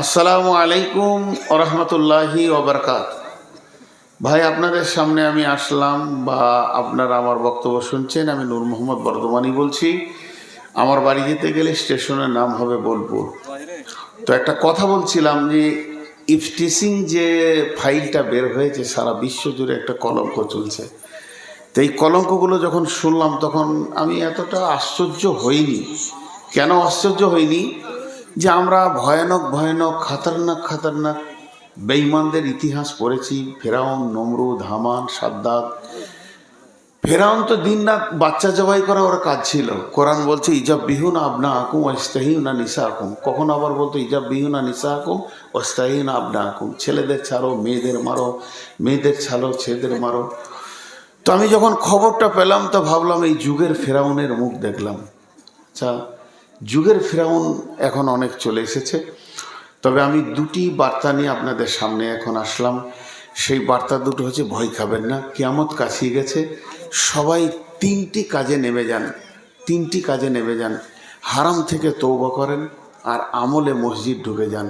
আসসালামু আলাইকুম ওরহমতুল্লাহি ওবরকাত। ভাই, আপনাদের সামনে আমি আসলাম, বা আপনারা আমার বক্তব্য শুনছেন। আমি নূর মোহাম্মদ বর্ধমানি বলছি। আমার বাড়ি যেতে গেলে স্টেশনের নাম হবে বোলপুর। তো একটা কথা বলছিলাম যে ইফটিসিং যে ফাইলটা বের হয়েছে, সারা বিশ্ব জুড়ে একটা কলঙ্ক চলছে। তো এই কলঙ্কগুলো যখন শুনলাম তখন আমি এতটা আশ্চর্য হইনি। কেন আশ্চর্য হইনি? যে আমরা ভয়ানক ভয়ানক খাতারনাক খাতারনাক বেঈমানদের ইতিহাস পড়েছি। ফেরাউন, নমরুদ, হামান, সাদ্দাত। ফেরাউন তো দিন রাত বাচ্চা জবাই করা ওরা কাজ ছিল। কোরআন বলছে ইজাব বিহুনা আবনা আকুম ওয়াস্তাহিউনা নিসা আকুম। কখন আবার বলতো ইজাব বিহুনা নিসা আকুম ওয়াস্তাহিউনা আবনা আকুম, ছেলেদের ছাড়ো মেয়েদের মারো, মেয়েদের ছাড়ো ছেলেদের মারো। তো আমি যখন খবরটা পেলাম তো ভাবলাম এই যুগের ফেরাউনের মুখ দেখলাম। আচ্ছা, যুগের ফেরাউন এখন অনেক চলে এসেছে। তবে আমি দুটি বার্তা নিয়ে আপনাদের সামনে এখন আসলাম। সেই বার্তা দুটো হচ্ছে, ভয় খাবেন না, কিয়ামত কাছিয়ে গেছে। সবাই তিনটি কাজে নেমে যান, তিনটি কাজে নেমে যান। হারাম থেকে তওবা করেন, আর আমলে মসজিদ ঢুকে যান।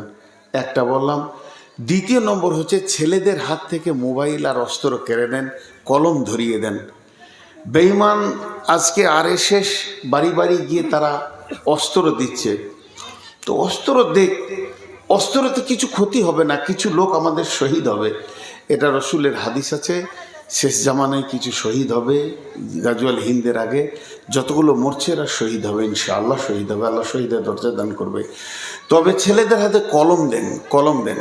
একটা বললাম। দ্বিতীয় নম্বর হচ্ছে, ছেলেদের হাত থেকে মোবাইল আর অস্ত্র কেড়ে নেন, কলম ধরিয়ে দেন। বেঈমান আজকে আরএসএস বাড়ি বাড়ি গিয়ে তারা অস্ত্র দিচ্ছে। তো অস্ত্র দেখ, অস্ত্রতে কিছু ক্ষতি হবে না, কিছু লোক আমাদের শহীদ হবে। এটা রসুলের হাদিস আছে, শেষ জামানায় কিছু শহীদ হবে। গাজওয়াল হিন্দের আগে যতগুলো মরছে এরা শহীদ হবে, ইনশাআল্লাহ শহীদ হবে। আল্লাহ শহীদের দরজা দান করবে। তবে ছেলেদের হাতে কলম দেন, কলম দেন,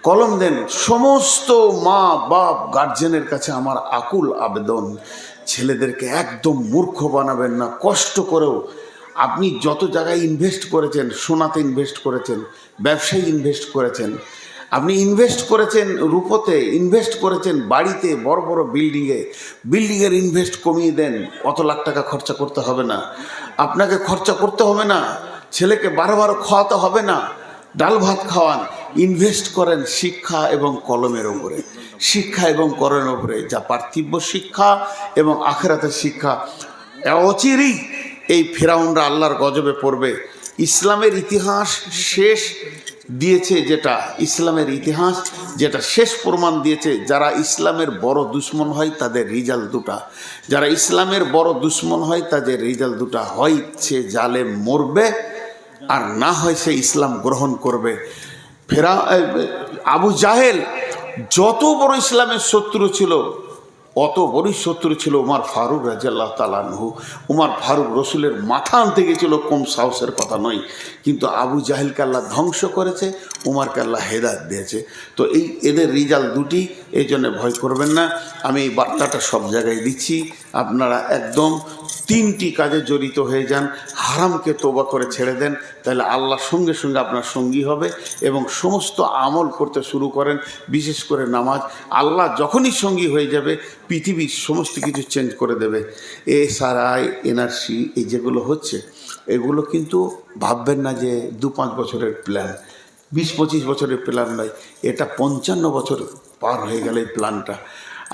কলম দেন। সমস্ত মা বাপ গার্জেনের কাছে আমার আকুল আবেদন, ছেলেদেরকে একদম মূর্খ বানাবেন না। কষ্ট করেও আপনি যত জায়গায় ইনভেস্ট করেছেন, সোনাতে ইনভেস্ট করেছেন, ব্যবসায় ইনভেস্ট করেছেন, আপনি ইনভেস্ট করেছেন রূপতে, ইনভেস্ট করেছেন বাড়িতে, বড় বড় বিল্ডিংয়ের ইনভেস্ট কমিয়ে দেন। অত লাখ টাকা খরচা করতে হবে না, আপনাকে খরচা করতে হবে না, ছেলেকে বারবার খাওয়াতে হবে না, ডাল ভাত খাওয়ান। ইনভেস্ট করেন শিক্ষা এবং কলমের ওপরে, শিক্ষা এবং কলমের ওপরে, যা পার্থিব শিক্ষা এবং আখিরাতের শিক্ষা। অচিরেই এই ফেরাউনরা আল্লাহর গজবে পড়বে। ইসলামের ইতিহাস শেষ দিয়েছে, যেটা ইসলামের ইতিহাস যেটা শেষ প্রমাণ দিয়েছে, যারা ইসলামের বড় দুশ্মন হয় তাদের রেজাল্ট দুটা। যারা ইসলামের বড় দুশ্মন হয় তাদের রেজাল্ট দুটা, হয় সে জালেম মরবে, আর না হয় সে ইসলাম গ্রহণ করবে। আবু জাহেল যত বড় ইসলামের শত্রু ছিল, অত বড়ই শত্রু ছিল উমর ফারুক রাদিয়াল্লাহু তাআলা আনহু। উমর ফারুক রসুলের মাথা আনতে গেছিল, কম সাহসের কথা নয়। কিন্তু আবু জাহেলকে আল্লাহ ধ্বংস করেছে, উমরকে আল্লাহ হেদায়েত দিয়েছে। তো এদের রেজাল্ট দুটি, এই জন্য ভয় করবেন না। আমি এই বার্তাটা সব জায়গায় দিচ্ছি। আপনারা একদম তিনটি কাজে জড়িত হয়ে যান। হারামকে তওবা করে ছেড়ে দেন, তাহলে আল্লাহর সঙ্গে সঙ্গে আপনার সঙ্গী হবে। এবং সমস্ত আমল করতে শুরু করেন, বিশেষ করে নামাজ। আল্লাহ যখনই সঙ্গী হয়ে যাবে, পৃথিবীর সমস্ত কিছু চেঞ্জ করে দেবে। এসআরআই, এনআরসি, এই যেগুলো হচ্ছে, এগুলো কিন্তু ভাববেন না যে 2-5 বছরের প্ল্যান, 20-25 বছরের প্ল্যান নয়। এটা 55 বছর পার হয়ে গেল এই প্ল্যানটা।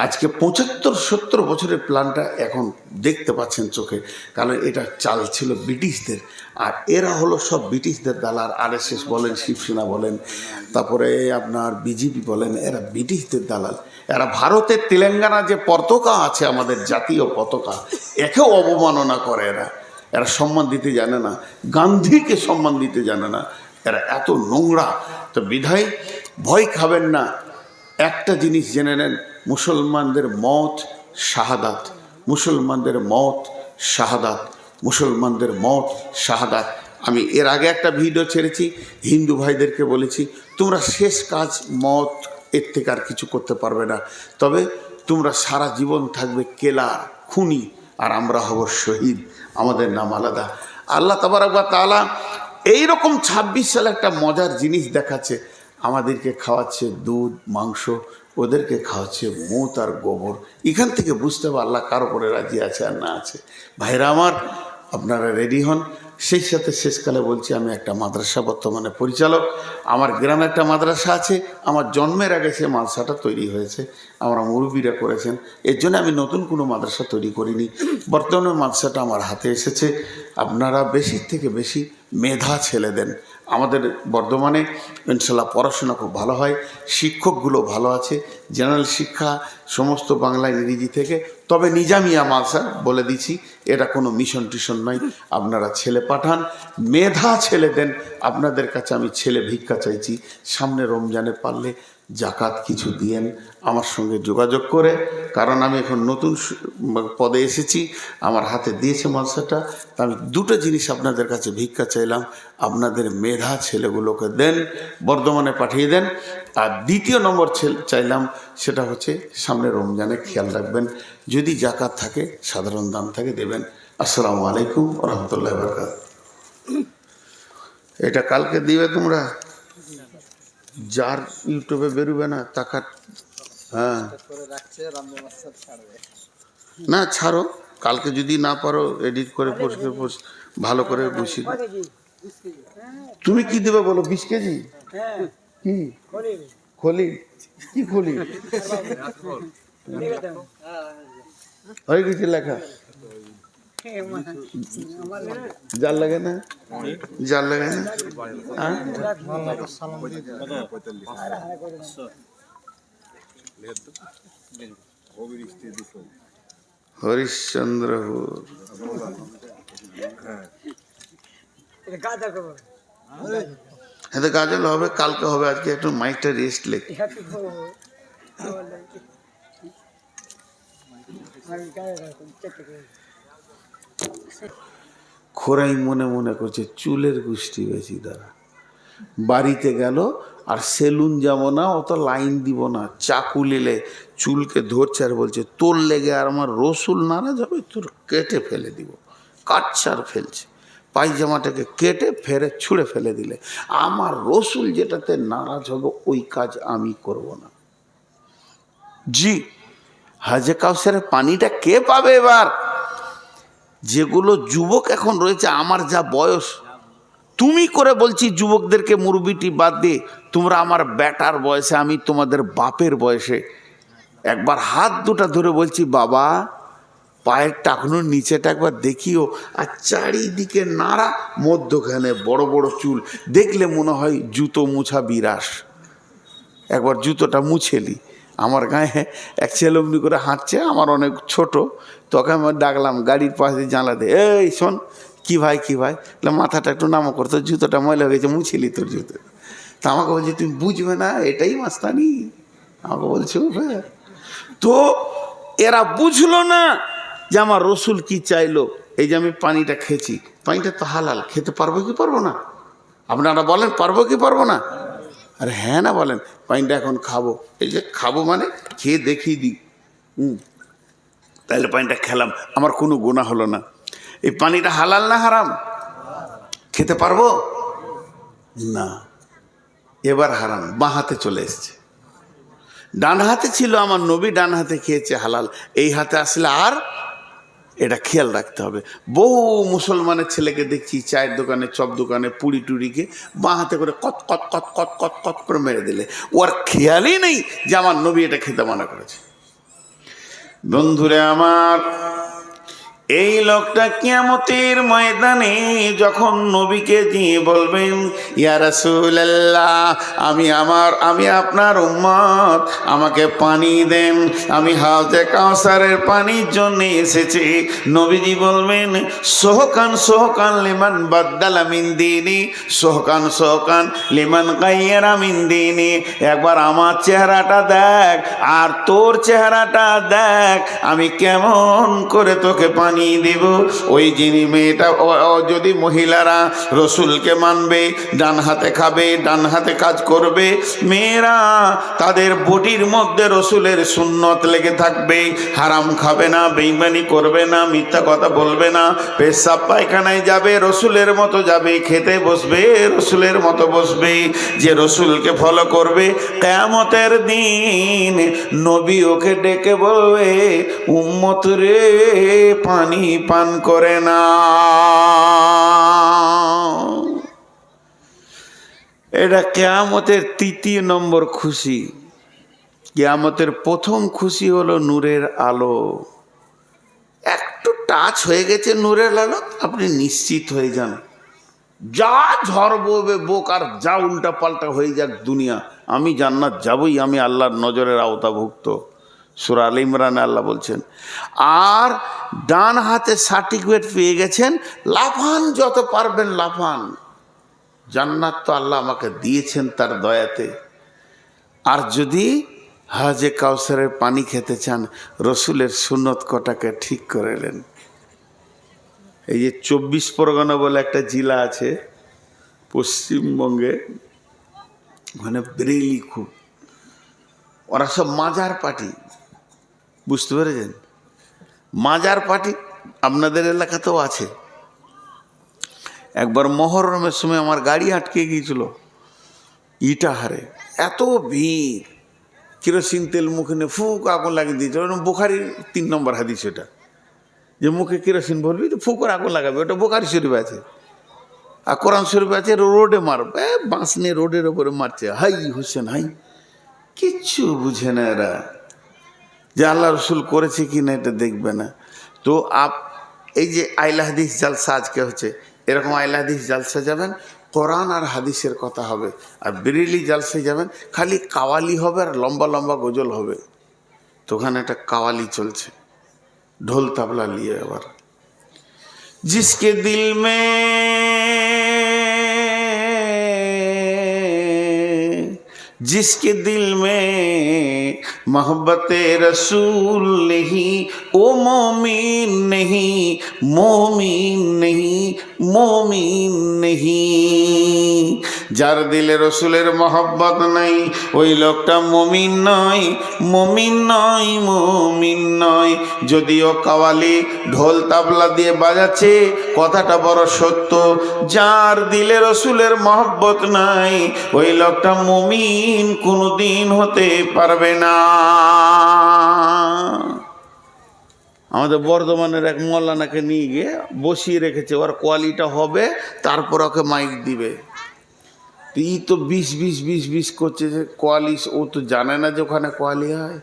আজকে 75-70 বছরের প্ল্যানটা এখন দেখতে পাচ্ছেন চোখে। কারণ এটা চাল ছিল ব্রিটিশদের, আর এরা হলো সব ব্রিটিশদের দালাল। আরএসএস বলেন, শিবসেনা বলেন, তারপরে আপনার বিজেপি বলেন, এরা ব্রিটিশদের দালাল। এরা ভারতের তেলেঙ্গানা যে পতাকা আছে, আমাদের জাতীয় পতাকা, একেও অবমাননা করে। এরা সম্মান দিতে জানে না, গান্ধীকে সম্মান দিতে জানে না। এরা এত নোংরা। তো বিধায় ভয় খাবেন না। একটা জিনিস জেনে নেন, মুসলমানদের মত শাহাদাত, মুসলমানদের মত শাহাদাত, মুসলমানদের মত শাহাদাত। আমি এর আগে একটা ভিডিও ছেড়েছি, হিন্দু ভাইদেরকে বলেছি, তোমরা শেষ কাজ মত, এর থেকে আর কিছু করতে পারবে না। তবে তোমরা সারা জীবন থাকবে কেলার, খুনি, আর আমরা হব শহীদ। আমাদের নাম আলাদা। আল্লাহ তাবারক ওয়া তাআলা এইরকম 26 সালে একটা মজার জিনিস দেখাচ্ছে। আমাদেরকে খাওয়াচ্ছে দুধ মাংস, ওদেরকে খাওয়াচ্ছে মুত আর গোবর। এখান থেকে বুঝতে হবে আল্লাহ কার উপরে রাজি আছে আর না আছে। ভাইরা আমার, আপনারা রেডি হন। সেই সাথে শেষকালে বলছি, আমি একটা মাদ্রাসা বর্তমানে পরিচালক। আমার গ্রামে একটা মাদ্রাসা আছে, আমার জন্মের আগে সে মাদ্রাসাটা তৈরি হয়েছে, আমরা মুরব্বীরা করেছেন। এর জন্য আমি নতুন কোনো মাদ্রাসা তৈরি করিনি। বর্তমানে মাদ্রাসাটা আমার হাতে এসেছে। আপনারা বেশির থেকে বেশি মেধা ছেলে দেন, আমাদের বর্ধমানে ইনশাল্লাহ পড়াশোনা খুব ভালো হয়, শিক্ষকগুলো ভালো আছে, জেনারেল শিক্ষা সমস্ত বাংলা ইংরেজি থেকে। তবে নিজামিয়া মাদ্রাসা বলে দিচ্ছি, এটা কোনো মিশন টিশন নয়। আপনারা ছেলে পাঠান, মেধা ছেলে দেন। আপনাদের কাছে আমি ছেলে ভিক্ষা চাইছি, সামনে রমজানে পারলে জাকাত কিছু দিয়েন আমার সঙ্গে যোগাযোগ করে, কারণ আমি এখন নতুন পদে এসেছি, আমার হাতে দিয়েছে মাদ্রাসাটা। তা আমি দুটো জিনিস আপনাদের কাছে ভিক্ষা চাইলাম, আপনাদের মেধা ছেলেগুলোকে দেন, বর্ধমানে পাঠিয়ে দেন। আর দ্বিতীয় নম্বর চাইলাম সেটা হচ্ছে সামনে রমজানে খেয়াল রাখবেন, যদি জাকাত থাকে সাধারণ দান থাকে দেবেন। আসসালামু আলাইকুম রহমতুল্লাহ বরকাত। এটা কালকে দিবে তোমরা, যার ইউটিউবে বেরোবে না টাকা। হ্যাঁ না ছাড়ো, কালকে যদি না পারো এডিট করে পোস্ট ভালো করে বুঝি। তুমি কি দেবে বলো? 20 কেজি কি খলি? কি খলি হয়ে গেছে লেখা? জাল লাগে না? জাল লাগে না? হরিশ্চন্দ্রপুর হ্যাঁ, গাজল হবে, কালকে হবে, আজকে একটু মাইকটা রেস্ট লেখ। খোরাই মনে মনে করছে চুলের গোষ্ঠী বেশি দ্বারা বাড়িতে গেল, আর সেলুন যাব না, অত লাইন দিব না, চাকু নিলে চুলকে ধরছে আর বলছে তোর লেগে আর আমার রসুল নারাজ হবে, তোর কেটে ফেলে দিব। কাটছার ফেলছে, পায়জামাটাকে কেটে ফেরে ছুঁড়ে ফেলে দিলে, আমার রসুল যেটাতে নারাজ হবে ওই কাজ আমি করব না। জি, হাজে কাউসারের পানিটা কে পাবে এবার? যেগুলো যুবক এখন রয়েছে, আমার যা বয়স, তুমি করে বলছি যুবকদেরকে মুরবিটি বাদ দিয়ে, তোমরা আমার বেটার বয়সে, আমি তোমাদের বাপের বয়সে, একবার হাত দুটা ধরে বলছি বাবা পায়ের টাকনুর নিচেটা একবার দেখিও, আর চারিদিকে নাড়া, মধ্যখানে বড় বড় চুল, দেখলে মনে হয় জুতো মুছা বিরাস। একবার জুতোটা মুছেলি। আমার গায়ে এক ছেলে অমনি করে হাঁটছে, আমার অনেক ছোট, তোকে আমি ডাকলাম গাড়ির পাশে জানলা দে, এই শোন, কি ভাই কি ভাই, মাথাটা একটু নামো করতো, জুতোটা ময়লা হয়ে গেছে, মুছিলি তোর জুতো। তা আমাকে বলছে তুমি বুঝবে না, এটাই মাস্তানি। আমাকে বলছে তো এরা বুঝলো না যে আমার রসুল কি চাইলো। এই যে আমি পানিটা খেয়েছি, পানিটা তো হালাল, খেতে পারবো কি পারবো না? আপনারা বলেন পারবো কি পারবো না? আরে হ্যাঁ না বলেন, পানিটা এখন খাবো। এই যে খাবো মানে খেয়ে দেখিয়ে দিই, তাহলে পানিটা খেলাম, আমার কোনো গুনাহ হলো না। এই পানিটা হালাল না হারাম? খেতে পারবো না, এবার হারাম। বাঁ হাতে চলে এসছে, ডান হাতে ছিল আমার নবী, ডান হাতে খেয়েছে হালাল, এই হাতে আসলে আর এটা খেয়াল রাখতে হবে। বহু মুসলমানের ছেলেকে দেখছি চায়ের দোকানে, চপ দোকানে পুরি টুরিকে বাঁ হাতে করে কত কত কত কত কত কত করে মেরে দিলে, ওর খেয়ালই নেই যে আমার নবী এটা খেতে মানা করেছে। বন্ধুরে আমার, এই লোকটা কিয়ামতের ময়দানে যখন নবীকে দিয়ে বলবেন ইয়া রাসূলুল্লাহ, আমি আপনার উম্মত, আমাকে পানি দেন, আমি হাউজে কাউসারের পানির জন্য এসেছি। নবীজি বলবেন সোহকান সোহকান লিমান বাদ্দালা মিন দীনি, সোহকান সোহকান লিমান গায়্যারা মিন দীনি। একবার আমার চেহারাটা দেখ আর তোর চেহারাটা দেখ, আমি কেমন করে তোকে পানি দিব। ওই যিনি মেয়েটা, যদি মহিলারা রসুলকে মানবে, ডান হাতে খাবে, ডান হাতে কাজ করবে, মেয়েরা তাদের বডির মধ্যে রসুলের সুন্নত লেগে থাকবে, হারাম খাবে না, বেঈমানি করবে না, মিথ্যা কথা বলবে না, পেশাব পায়খানায় যাবে রসুলের মতো যাবে, খেতে বসবে রসুলের মতো বসবে। যে রসুলকে ফলো করবে, কিয়ামতের দিন নবী ওকে ডেকে বলবে উম্মত রে পানি পান করে না। এটা কিয়ামতের ৩য় নম্বর খুশি। কিয়ামতের প্রথম খুশি হলো নূরের আলো। একটু টাচ হয়ে গেছে নূরের আলো, আপনি নিশ্চিত হয়ে যান যা ঝড় ববে বোক, আর যা উল্টা পাল্টা হয়ে যাক দুনিয়া, আমি জান্নাত যাবই, আমি আল্লাহর নজরের আওতাভুক্ত। সূরা আলে ইমরানে আল্লাহ বলছেন। আর ডান হাতে সার্টিফিকেট পেয়ে গেছেন, লাফান যত পারবেন লাফান, জান্নাত তো আল্লাহ আমাকে দিয়েছেন তার দয়াতে। আর যদি হাজে কাউসারের পানি খেতে চান, রসুলের সুন্নত কটাকে ঠিক করে নেন। এই যে 24 পরগনা বলে একটা জেলা আছে পশ্চিমবঙ্গে, ওখানে বেরেলি খুব, ওরা সব মাজার পার্টি, বুঝতে পেরেছেন? মাজার পার্টি আপনাদের এলাকাতেও আছে। একবার মহরমের সময় আমার গাড়ি আটকে গিয়েছিল ইটাহারে, এত ভিড়, কেরোসিন তেল মুখে নিয়ে ফুক আগুন লাগিয়ে দিয়েছিল। বুখারীর 3 নম্বর হাদিস এটা, যে মুখে কেরোসিন ভরবি তো ফুক করে আগুন লাগাবে, ওটা বুখারী শরীফে আছে। আর কোরআন শরীফে আছে রোডে মারবে, বাঁশ নিয়ে রোডের ওপরে মারছে, হাই হোসেন হাই। কিচ্ছু বুঝে না এরা, যে আল্লাহ রসুল করেছে কি না এটা দেখবে না। তো এই যে আইলা হাদিস জালসা আজকে হচ্ছে, এরকম আইলা হাদিস জালসা যাবেন, কোরআন আর হাদিসের কথা হবে। আর বেরেলি জালসায় যাবেন, খালি কাওয়ালি হবে আর লম্বা লম্বা গজল হবে। তো ওখানে একটা কাওয়ালি চলছে, ঢোল তাবলা নিয়ে। আবার জিসকে দিল মে जिसके दिल में मोहब्बत रसूल नहीं, ओ मोमिन नहीं, मोमिन नहीं, मोमिन नहीं। যার দিলে রসুলের মহব্বত নাই, ওই লোকটা মুমিন নয়, মুমিন নয়, মুমিন নয়। যদিও কাওয়ালি ঢোল তাবলা দিয়ে বাজাচ্ছে, কথাটা বড় সত্য। যার দিলে রসুলের মহব্বত নাই, ওই লোকটা মুমিন কোনোদিন হতে পারবে না। আমাদের বর্ধমানের এক মৌলানাকে নিয়ে গিয়ে বসিয়ে রেখেছে, ওর কোয়ালিটা হবে, তারপর ওকে মাইক দিবে। ই তো 20 করছে, যে কোয়ালি, ও তো জানে না যে ওখানে কোয়ালি হয়।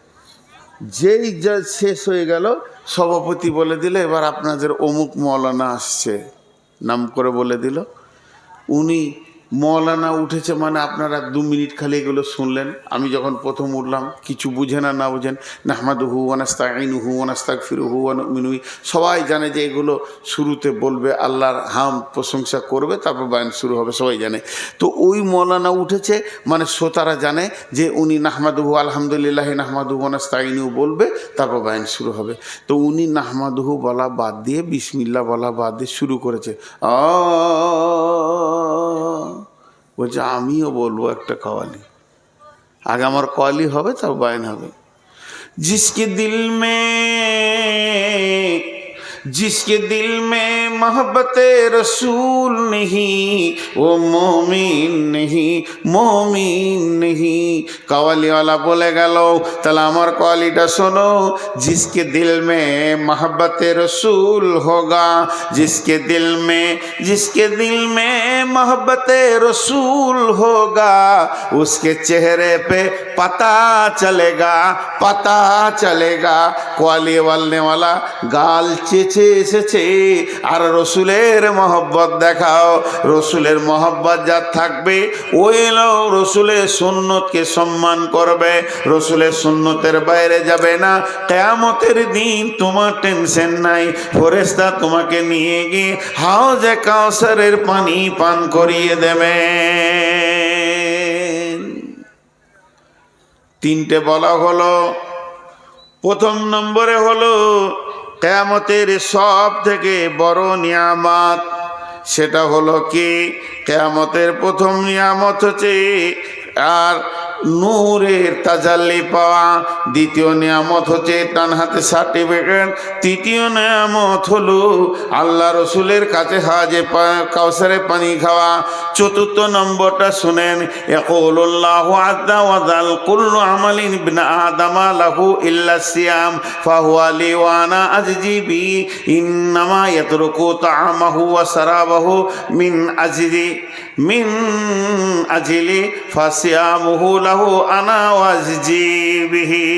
যেই যা শেষ হয়ে গেল, সভাপতি বলে দিল, এবার আপনাদের অমুক মৌলানা আসছে, নাম করে বলে দিল। উনি মৌলানা উঠেছে মানে আপনারা 2 মিনিট খালি এগুলো শুনলেন। আমি যখন প্রথম উঠলাম, কিছু বুঝে না বুঝেন, নাহমাদুহু ওয়া নাস্তাঈনুহু ওয়া নাস্তাগফিরুহু ওয়া নুমিনু বিহি, সবাই জানে যে এগুলো শুরুতে বলবে, আল্লাহর হাম প্রশংসা করবে, তারপর বায়ান শুরু হবে, সবাই জানে। তো ওই মৌলানা উঠেছে মানে শ্রোতারা জানে যে উনি নাহমাদুহু আলহামদুলিল্লাহ নাহমাদুহু ওয়া নাস্তাঈনুহু বলবে, তারপর বায়ান শুরু হবে। তো উনি নাহমাদুহু বলা বাদ দিয়ে বিসমিল্লাহ বলা বাদ দিয়ে শুরু করেছে। বলছে আমিও বলবো একটা কওয়ালি, আগে আমার কওয়ালি হবে, তারপর বায়ান হবে। जिसके दिल में मोहब्बत रसूल नहीं, वो मोमिन नहीं, मोमिन नहीं। कवाली वाला बोले गलो, তাহলে আমার कवालीটা শোনো। जिसके दिल में मोहब्बत रसूल होगा, जिसके दिल में मोहब्बत रसूल होगा, उसके चेहरे पे पता चलेगा, पता चलेगा। कवाली वालने वाला गाल চেচে এসেছে, আর রসুলের মহব্বত দেখাও। রসুলের মহব্বত যার থাকবে, ওই লোক রসুলের সুন্নতকে সম্মান করবে, রসুলের সুন্নতের বাইরে যাবে না। কিয়ামতের দিন তোমার টেনশন নাই, ফেরেশতা তোমাকে নিয়ে গিয়ে হাউজে কাউসারের পানি পান করিয়ে দেবে। 3টে বলা হলো। প্রথম নম্বরে হলো কিয়ামতের সব থেকে বড় নিয়ামত, সেটা হলো কি? কিয়ামতের প্রথম নিয়ামত হচ্ছে আর নূরের তাজাল্লি পাওয়া। দ্বিতীয় নিয়ামত হচ্ছে ডান হাতে সার্টিফিকেট। তৃতীয় নিয়ামত হলো আল্লাহ রসুলের কাছে হাজে কাউসারে পানি খাওয়া। চতুর্থ নম্বরটা শুনেন, ইয়াকুলুল্লাহু আযজা ওয়া জাল কুল্লু আমালিন ইবনে আদামা লাহু ইল্লা সিয়াম ফাহুয়া লি ওয়া আনা আজজি বি ইন্নামা ইয়াতরুকু তাআমাহু ওয়া সারাবাহু মিন আজলি ফাসিয়ামুহু লাহু আনা ওয়াজজি বিহি।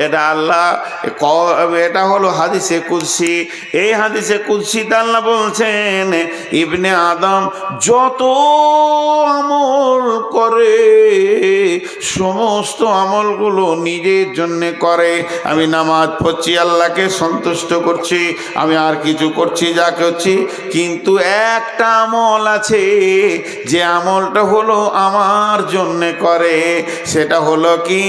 এটা আল্লাহ, এটা হলো হাদিসে কুদসি। এই হাদিসে কুদসিতে আল্লাহ বলছেন, ইবনে আদম যত আমল করে সমস্ত আমলগুলো নিজের জন্য করে। আমি নামাজ পড়ছি, আল্লাহকে সন্তুষ্ট করছি, আমি আর কিছু করছি, যা করছি, কিন্তু একটা আমল আছে যে আমলটা হলো আমার জন্য করে। সেটা হলো কি?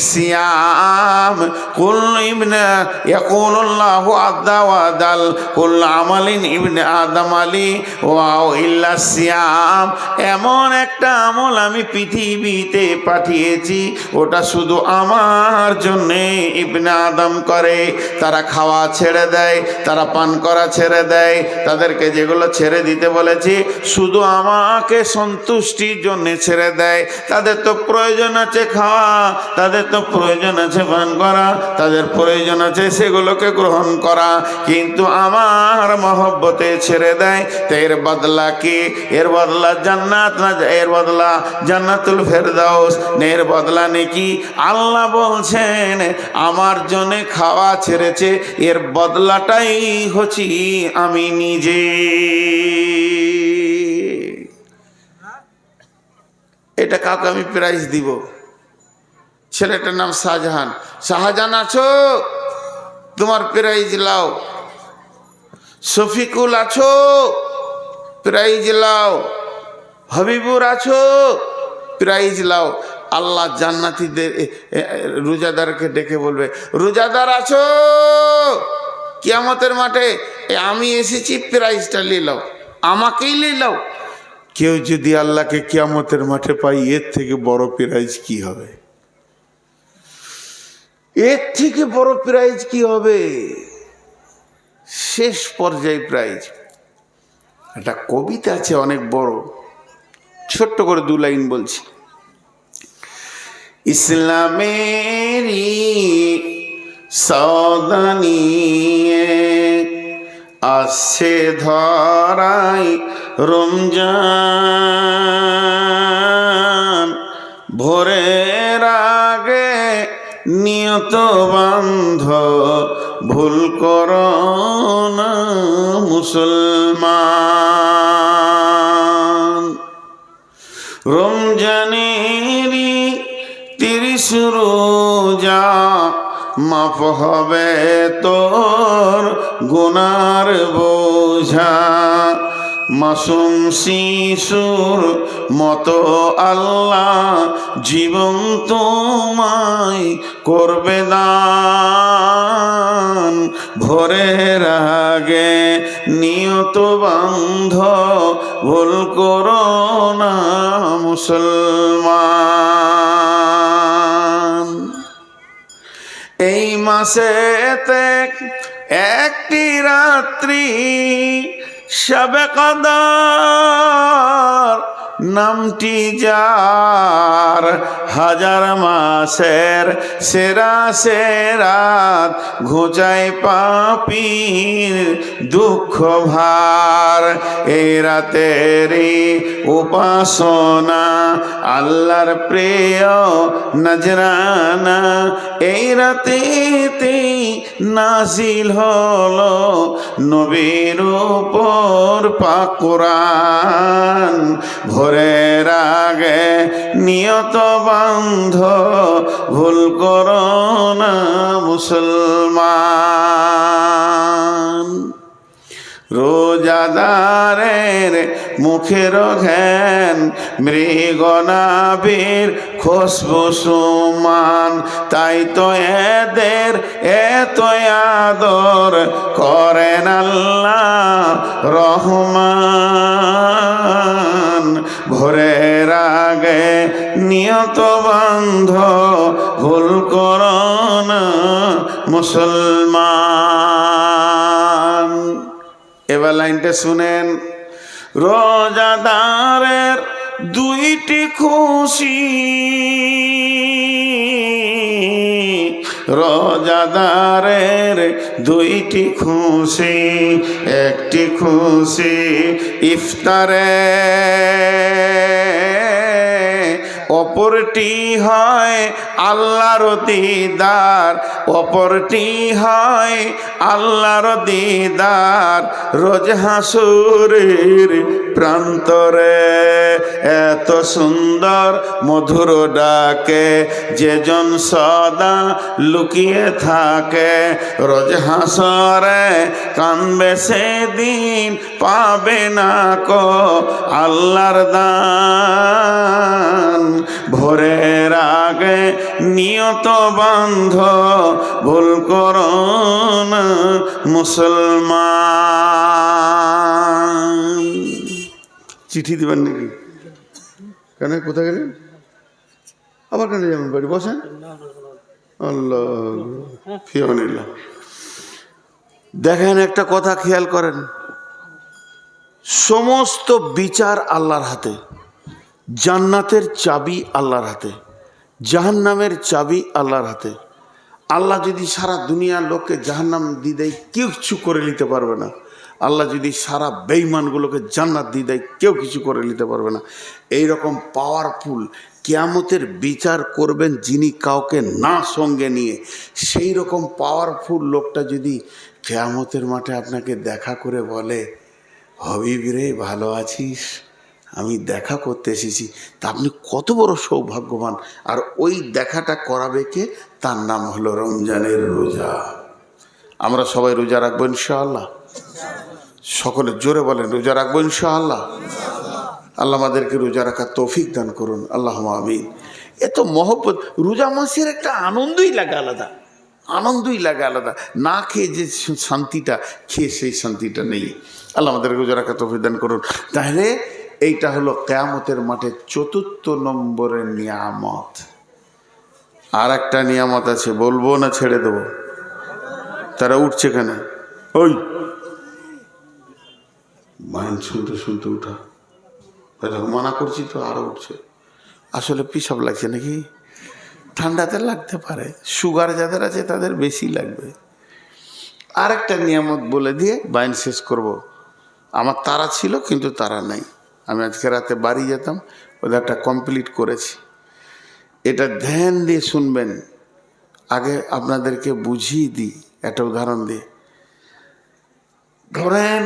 সিয়াম। কুল ইবনে ইয়াকুলুল্লাহু আযজা ওয়া জাল কুল আমালিন ইবনে আদম আলী ওয়া ইল্লা সিয়াম। এমন একটা আমল আমি পৃথিবীতে পাঠিয়েছি, ওটা শুধু আমার জন্যে ইবনে আদম করে। তারা খাওয়া ছেড়ে দেয়, তারা পান করা ছেড়ে দেয়, তাদেরকে যেগুলো ছেড়ে দিতে বলেছি শুধু আমাকে সন্তুষ্টির জন্য ছেড়ে দেয়। তাদের তো প্রয়োজন আছে খাওয়া, তাদের তো প্রয়োজন আছে পান করা, তাদের প্রয়োজন আছে সেগুলোকে গ্রহণ করা, কিন্তু আমার মহব্বতে ছেড়ে দেয়। তো এর বদলা কি? এর বদলা জান্নাত না, এর বদলা জান্নাতুল ফেরদাউস, এর বদলা নাকি? আল্লাহ বলছেন আমার জন্য খাওয়া ছেড়েছে, এর বদলাটাই হচ্ছি আমি নিজে। এটা কাউকে আমি প্রাইজ দিব। ছেলেটার নাম শাহজাহান। শাহজাহান আছো? তোমার প্রাইজ লাও। শফিকুল আছো? প্রাইজ লাও। হাবিবুর আছো? প্রাইজ লাও। আল্লাহ জান্নাতীদের রোজাদারকে ডেকে বলবে, রোজাদার আছো? কিয়ামতের মাঠে আমি এসেছি, প্রাইজটা নিলাও, আমাকেই নিলাও। কেউ যদি আল্লাহকে কিয়ামতের মাঠে পাই, এর থেকে বড় প্রাইজ কি হবে? এর থেকে বড় প্রাইজ কি হবে? শেষ পর্যায়ে প্রাইজ। একটা কবিতা আছে অনেক বড়, ছোট্ট করে 2 লাইন বলছি। ইসলামেরি সওদানিয়ে আসছে ধরাই রমজান, ভোরের আগে নিয়ত বান্ধ, ভুল করো না মুসলমান। রমজানেরই 30 রোজা, মাফ হবে তোর গুনার বোঝা। মাসুম শিশুর মতো আল্লাহ জীবন তোমায় করবে দান, ভোরের আগে নিয়ত বান্ধ, ভুল করো না মুসলমান। এই মাসেতে একটি রাত্রি শবে কদর, নামটি যার 1000 মাসের সেরা সেরাত, ঘুচায় পাপীর দুঃখ ভার। এই রাতেরই উপাসনা আল্লাহর প্রিয় নজরানা, এই রাতেতে নাজিল হলো নবীর উপর পাক কুরআন। ভোরের আগে নিয়ত বান্ধ, ভুল করো না মুসলমান। রোজাদারের মুখের ঘ্যান মৃগনাভীর খুশবু সুমান, তাই তো এদের এত আদর করেন আল্লাহ রহমান। ভোরের আগে নিয়ত বান্ধ, ভুল করো না মুসলমান। এবার লাইনটা শুনেন। রোজাদারের 2টি খুশি, রোজাদারের 2টি খুশি। একটি খুশি ইফতারে, অপরটি হয় আল্লাহর দিদার, অপরটি হয় আল্লাহর দিদার রোজ হাসুরের প্রান্তরে। এত সুন্দর মধুর ডাকে যেজন সদা লুকিয়ে থাকে, রোজ হাসরে কানবে সেদিন পাবে না কো আল্লাহর দান। ভোরের আগে নিয়ত বান্ধ ভুল করো না মুসলমান। চিঠি দিবেন নাকি? কেন, কোথায় গেলেন? আবার কেন যাবেন? বাড়ি বসেন। আল্লাহ ফিয়ানিল্লাহ। দেখেন, একটা কথা খেয়াল করেন, সমস্ত বিচার আল্লাহর হাতে। জান্নাতের চাবি আল্লাহর হাতে, জাহান্নামের চাবি আল্লাহর হাতে। আল্লাহ যদি সারা দুনিয়ার লোককে জাহান্নাম দিয়ে দেয়, কেউ কিছু করে নিতে পারবে না। আল্লাহ যদি সারা বেঈমানগুলোকে জান্নাত দিয়ে দেয়, কেউ কিছু করে নিতে পারবে না। এইরকম পাওয়ারফুল কিয়ামতের বিচার করবেন যিনি, কাউকে না সঙ্গে নিয়ে। সেই রকম পাওয়ারফুল লোকটা যদি কিয়ামতের মাঠে আপনাকে দেখা করে বলে, হবিব রে ভালো আছিস, আমি দেখা করতে এসেছি, তা আপনি কত বড় সৌভাগ্যবান। আর ওই দেখাটা করাবে কে? তার নাম হলো রমজানের রোজা। আমরা সবাই রোজা রাখবো ইনশাআল্লাহ। সকলে জোরে বলেন, রোজা রাখবো ইনশাআল্লাহ। আল্লাহ আমাদেরকে রোজা রাখার তৌফিক দান করুন, আল্লাহ আমিন। এত মহব্বত, রোজা মাসের একটা আনন্দই লাগে আলাদা, আনন্দই লাগে আলাদা। না খেয়ে যে শান্তিটা, খেয়ে সেই শান্তিটা নেই। আল্লাহ আমাদেরকে রোজা রাখার তৌফিক দান করুন। তাহলে এইটা হলো কিয়ামতের মাঠে ৪র্থ নম্বরের নিয়ামত। আর একটা নিয়ামত আছে, বলবো না ছেড়ে দেবো? তারা উঠছে কেন? ওই মাইন শুনতে শুনতে উঠা, মানা করছি তো আরো উঠছে। আসলে পিসাব লাগছে নাকি? ঠান্ডাতে লাগতে পারে, সুগার যাদের আছে তাদের বেশি লাগবে। আর একটা নিয়ামত বলে দিয়ে বাইন শেষ করব। আমার তারা ছিল কিন্তু তারা নাই। আমি আজকে রাতে বাড়ি যেতাম, ওদের একটা কমপ্লিট করেছি। এটা ধ্যান দিয়ে শুনবেন। আগে আপনাদেরকে বুঝিয়ে দিই একটা উদাহরণ দিয়ে। ধরেন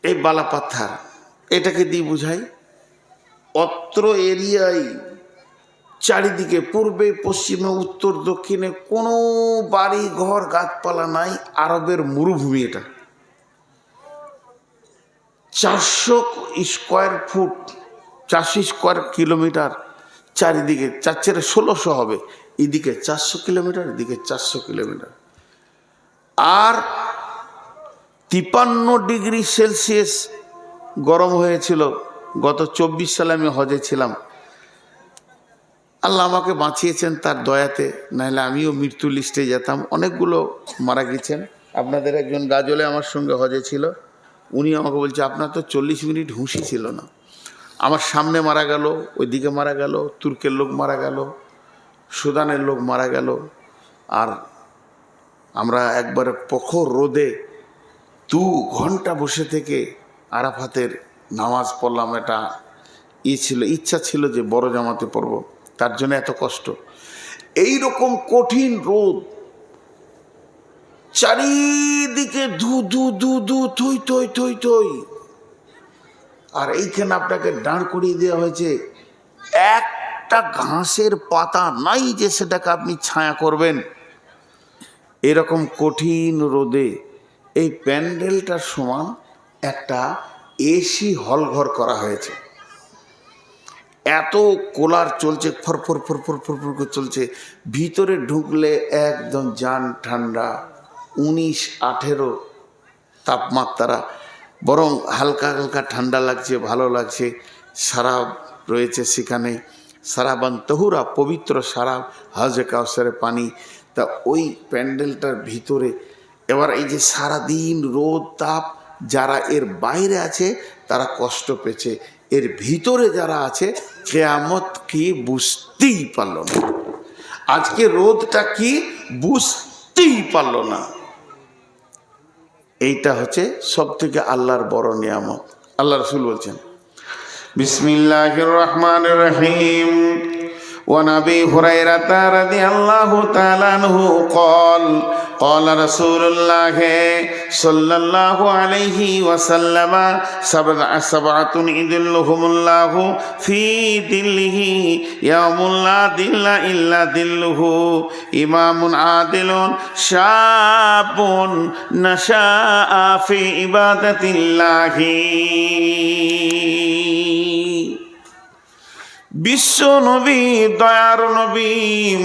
এই বালা পাথর, এটাকে দিয়ে বুঝাই। অত্র এরিয়ায় চারিদিকে পূর্বে পশ্চিমে উত্তর দক্ষিণে কোনো বাড়ি ঘর গাছপালা নাই, আরবের মরুভূমি। এটা 400 স্কোয়ার ফুট, 400 স্কোয়ার কিলোমিটার চারিদিকে, 4×1600 হবে। এদিকে 400 কিলোমিটার, এদিকে 400 কিলোমিটার। আর 53 ডিগ্রি সেলসিয়াস গরম হয়েছিল। গত 24 সালে আমি হজে ছিলাম। আল্লাহ আমাকে বাঁচিয়েছেন তার দয়াতে, নাহলে আমিও মৃত্যু লিস্টে যেতাম। অনেকগুলো মারা গেছেন। আপনাদের একজন গাজলে আমার সঙ্গে হজে ছিল, উনি আমাকে বলছে, আপনার তো 40 মিনিট হুঁশি ছিল না। আমার সামনে মারা গেল, ওইদিকে মারা গেল, তুর্কের লোক মারা গেল, সুদানের লোক মারা গেল। আর আমরা একবারে প্রখর রোদে 2 ঘন্টা বসে থেকে আরাফাতের নামাজ পড়লাম। এটা ইচ্ছা ছিল যে বড় জামাতে পড়ব, তার জন্য এত কষ্ট। এই রকম কঠিন রোদ, চারিদিকে ধু ধু ধু ধু, থই থই থই থই। আর এইখানে আপনাকে দাঁড় করিয়ে দেওয়া হয়েছে, একটা ঘাসের পাতা নাই যে সেটাকে আপনি ছায়া করবেন। এরকম কঠিন রোদে এই প্যান্ডেলটার সমান একটা এসি হল ঘর করা হয়েছে। এত কুলার চলছে, ফরফর ফরফর ফরফর করে চলছে। ভিতরে ঢুকলে একদম জান ঠান্ডা, 19-18 তাপমাত্রা, বরং হালকা হালকা ঠান্ডা লাগছে, ভালো লাগছে। শরাব রয়েছে সেখানে, শরাবান তহুরা, পবিত্র শরাব, হাজে কাউসারের পানি। তা ওই প্যান্ডেলটার ভিতরে এবার এই যে সারাদিন রোদ তাপ, যারা এর বাইরে আছে তারা কষ্ট পেয়েছে, এর ভিতরে যারা আছে কিয়ামত কি বুঝতেই পারল না। আজকে রোদটা কি বুঝতেই পারল না। এইটা হচ্ছে সব থেকে আল্লাহর বড় নিয়ামত। আল্লাহ রাসূল বলছেন, বিসমিল্লাহির রহমানির রহিম। وعن أبي هريرة رضي الله تعالى عنه قال قال رسول الله صلى الله عليه وسلم سبعة يظلهم الله في ظله يوم لا ظل إلا ظله إمام عادل شاب نشأ في عبادة الله। বিশ্ব নবী, দয়ার নবী,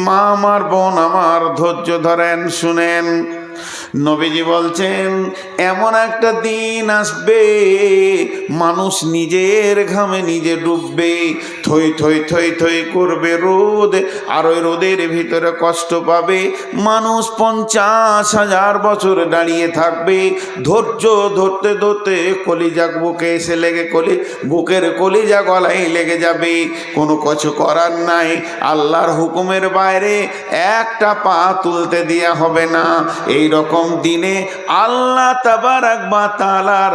মা আমার, বোন আমার, ধৈর্য ধরেন, শুনেন। নবীজি বলছেন, এমন একটা দিন আসবে মানুষ নিজের ঘামে নিজে ডুববে, থই থই থই থই করবে রোদ, আর ওই রোদের ভিতরে কষ্ট পাবে। মানুষ 50,000 বছর দাঁড়িয়ে থাকবে, ধৈর্য ধরতে ধরতে কলিজা বুকে এসে লেগে বুকের কলিজা গলায় লেগে যাবে। কোনো কিছু করার নাই, আল্লাহর হুকুমের বাইরে একটা পা তুলতে দেয়া হবে না। এই রকম দিনে আল্লাহ তাবারাক ওয়া তাআলার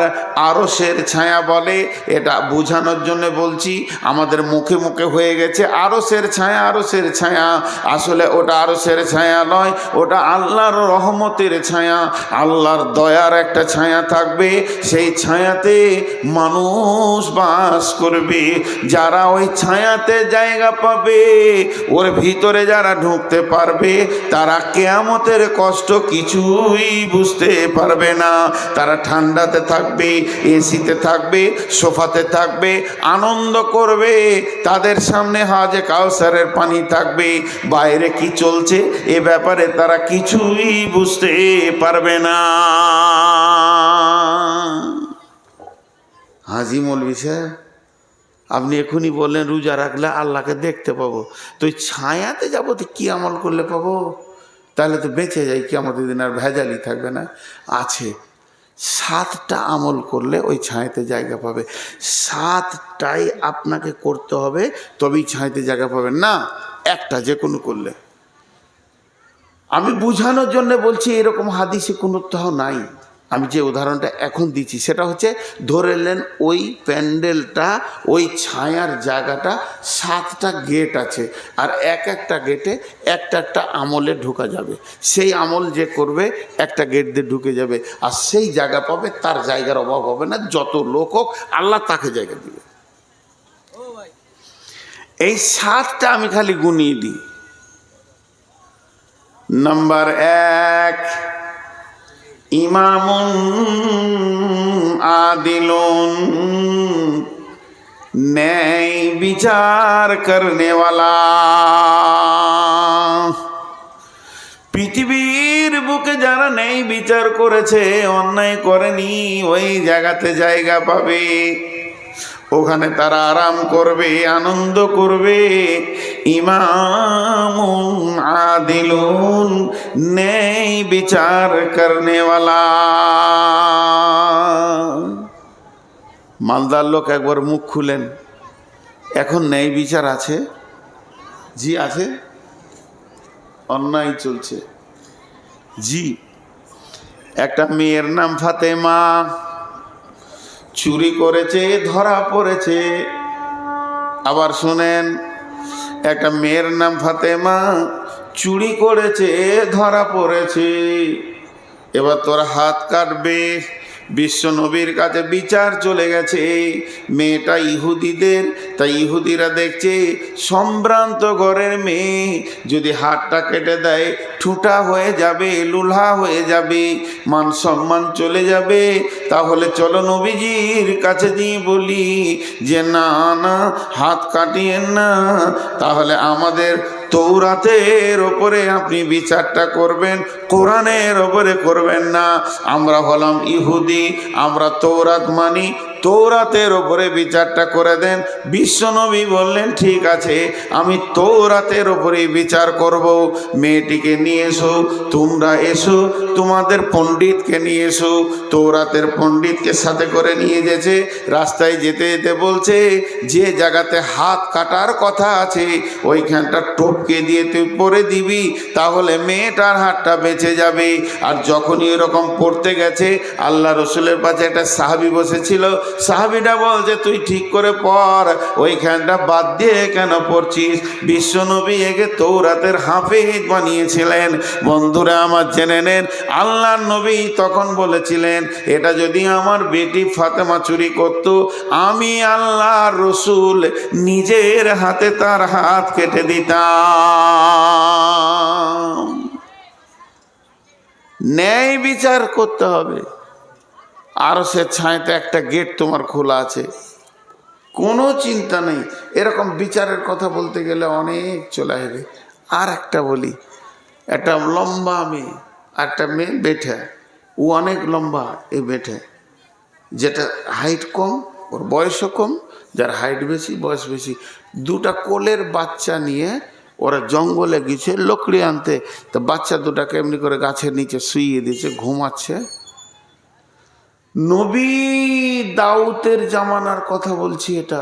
আরশের ছায়া বলে, এটা বোঝানোর জন্য বলছি, আমাদের মুখে মুখে হয়ে গেছে আরশের ছায়া, আরশের ছায়া। আসলে ওটা আরশের ছায়া নয়, ওটা আল্লাহর রহমতের ছায়া, আল্লাহর দয়ার একটা ছায়া থাকবে। সেই ছায়াতে মানুষ বাস করবে। যারা ওই ছায়াতে জায়গা পাবে, ওর ভিতরে যারা ঢুকতে পারবে, তারা কিয়ামতের কষ্ট কিছুই বুঝতে পারবে না। তারা ঠান্ডাতে থাকবে, এসিতে থাকবে, সোফাতে থাকবে, আনন্দ করবে। তাদের সামনে হাজে কাউসারের পানি থাকবে, বাইরে কি চলছে এ ব্যাপারে তারা কিছুই বুঝতে পারবে না। হাজি মৌলভী সাহেব, আপনি এখনই বললেন রোজা রাখলে আল্লাহকে দেখতে পাবো, তো ওই ছায়াতে যাবো তো কী আমল করলে পাবো? তাহলে তো বেঁচে যাই, কি আমাদের দিন আর ভেজালি থাকবে না। আছে 7টা আমল করলে ওই ছায়াতে জায়গা পাবে। 7টাই আপনাকে করতে হবে, তবেই ছায়াতে জায়গা পাবেন না একটা যে কোনো করলে। আমি বোঝানোর জন্য বলছি, এরকম হাদিসে কোনো তাও নাই। আমি যে উদাহরণটা এখন দিচ্ছি সেটা হচ্ছে, ধরে নেন ওই প্যান্ডেলটা, ওই ছায়ার জায়গাটা 7টা গেট আছে, আর একটা গেটে একটা আমলে ঢোকা যাবে। সেই আমল যে করবে একটা গেট দিয়ে ঢুকে যাবে, আর সেই জায়গা পাবে, তার জায়গার অভাব হবে না। যত লোক হোক আল্লাহ তাকে জায়গা দিবে। এই 7টা আমি খালি গুনিয়ে দিই। নাম্বার 1, ইমামুন আদিলুন, ন্যায় বিচার করনেওয়ালা। পৃথিবীর বুকে যারা ন্যায় বিচার করেছে, অন্যায় করেনি, ওই জায়গাতে জায়গা পাবে। ওখানে তারা আরাম করবে, আনন্দ করবে। ইমামুন আদিলুন, ন্যায় বিচার করনেওয়ালা। মালদার লোক একবার মুখ খুলেন, এখন ন্যায় বিচার আছে? জি আছে, অন্যায় চলছে। জি, একটা মেয়ের নাম ফাতেমা, চুরি করেছে, ধরা পড়েছে। আবার শুনেন, একটা মেয়ের নাম ফাতেমা, চুরি করেছে, ধরা পড়েছে। এবার তোর হাত কাটবে। বিশ্ব নবীর কাছে বিচার চলে গেছে। মেয়েটা ইহুদিদের, তাই ইহুদিরা দেখছে সম্ভ্রান্ত ঘরের মেয়ে, যদি হাতটা কেটে দেয় ঠুঁটা হয়ে যাবে, লুলহা হয়ে যাবে, মান সম্মান চলে যাবে। তাহলে চলো নবীজির কাছে দিয়ে বলি যে না না, হাত কাটিয়েন না। তাহলে আমাদের তৌরাতের ওপরে আপনি বিচারটা করবেন, কোরআনের ওপরে করবেন না। আমরা হলাম ইহুদি, আমরা তৌরাত মানি, তৌরাতের ওপরে বিচারটা করে দেন। বিশ্বনবী বললেন ঠিক আছে, আমি তৌরাতের ওপরেই বিচার করব। মেয়েটিকে নিয়ে এসো, তোমরা এসো, তোমাদের পণ্ডিতকে নিয়ে এসো। তৌরাতের পণ্ডিতকে সাথে করে নিয়ে যেছে। রাস্তায় যেতে যেতে বলছে, যে জায়গাতে হাত কাটার কথা আছে ওইখানটা টপকে দিয়ে তুই পরে দিবি, তাহলে মেয়েটার হাতটা বেঁচে যাবে। আর যখনই এরকম পড়তে গেছে, আল্লাহ রসুলের পাশে একটা সাহাবী বসেছিল, সাহাবীরা বলছে তুই ঠিক করে পড়, ওইখানটা বাদ দিয়ে কেন পড়ছিস? বিশ্বনবী একে তৌরাতের হাফেজ বানিয়েছিলেন। বন্ধুরা আমার জেনে নেন, আল্লাহর নবী তখন বলেছিলেন এটা যদি আমার বেটি ফাতেমা চুরি করত, আমি আল্লাহর রসুল নিজের হাতে তার হাত কেটে দিতাম। ন্যায় বিচার করতে হবে। আর সে ছায়াতে একটা গেট তোমার খোলা আছে, কোনো চিন্তা নেই। এরকম বিচারের কথা বলতে গেলে অনেক চলে আসবে। আর একটা বলি, একটা লম্বা মেয়ে, একটা মেয়ে বেঠে, ও অনেক লম্বা, এই বেঠে, যেটা হাইট কম ওর বয়সও কম, যার হাইট বেশি বয়স বেশি, দুটা কোলের বাচ্চা নিয়ে ওরা জঙ্গলে গেছে লকড়ি আনতে। তো বাচ্চা দুটাকে এমনি করে গাছের নিচে শুইয়ে দিয়েছে, ঘুমাচ্ছে। নবী দাউদের জামানার কথা বলছি এটা।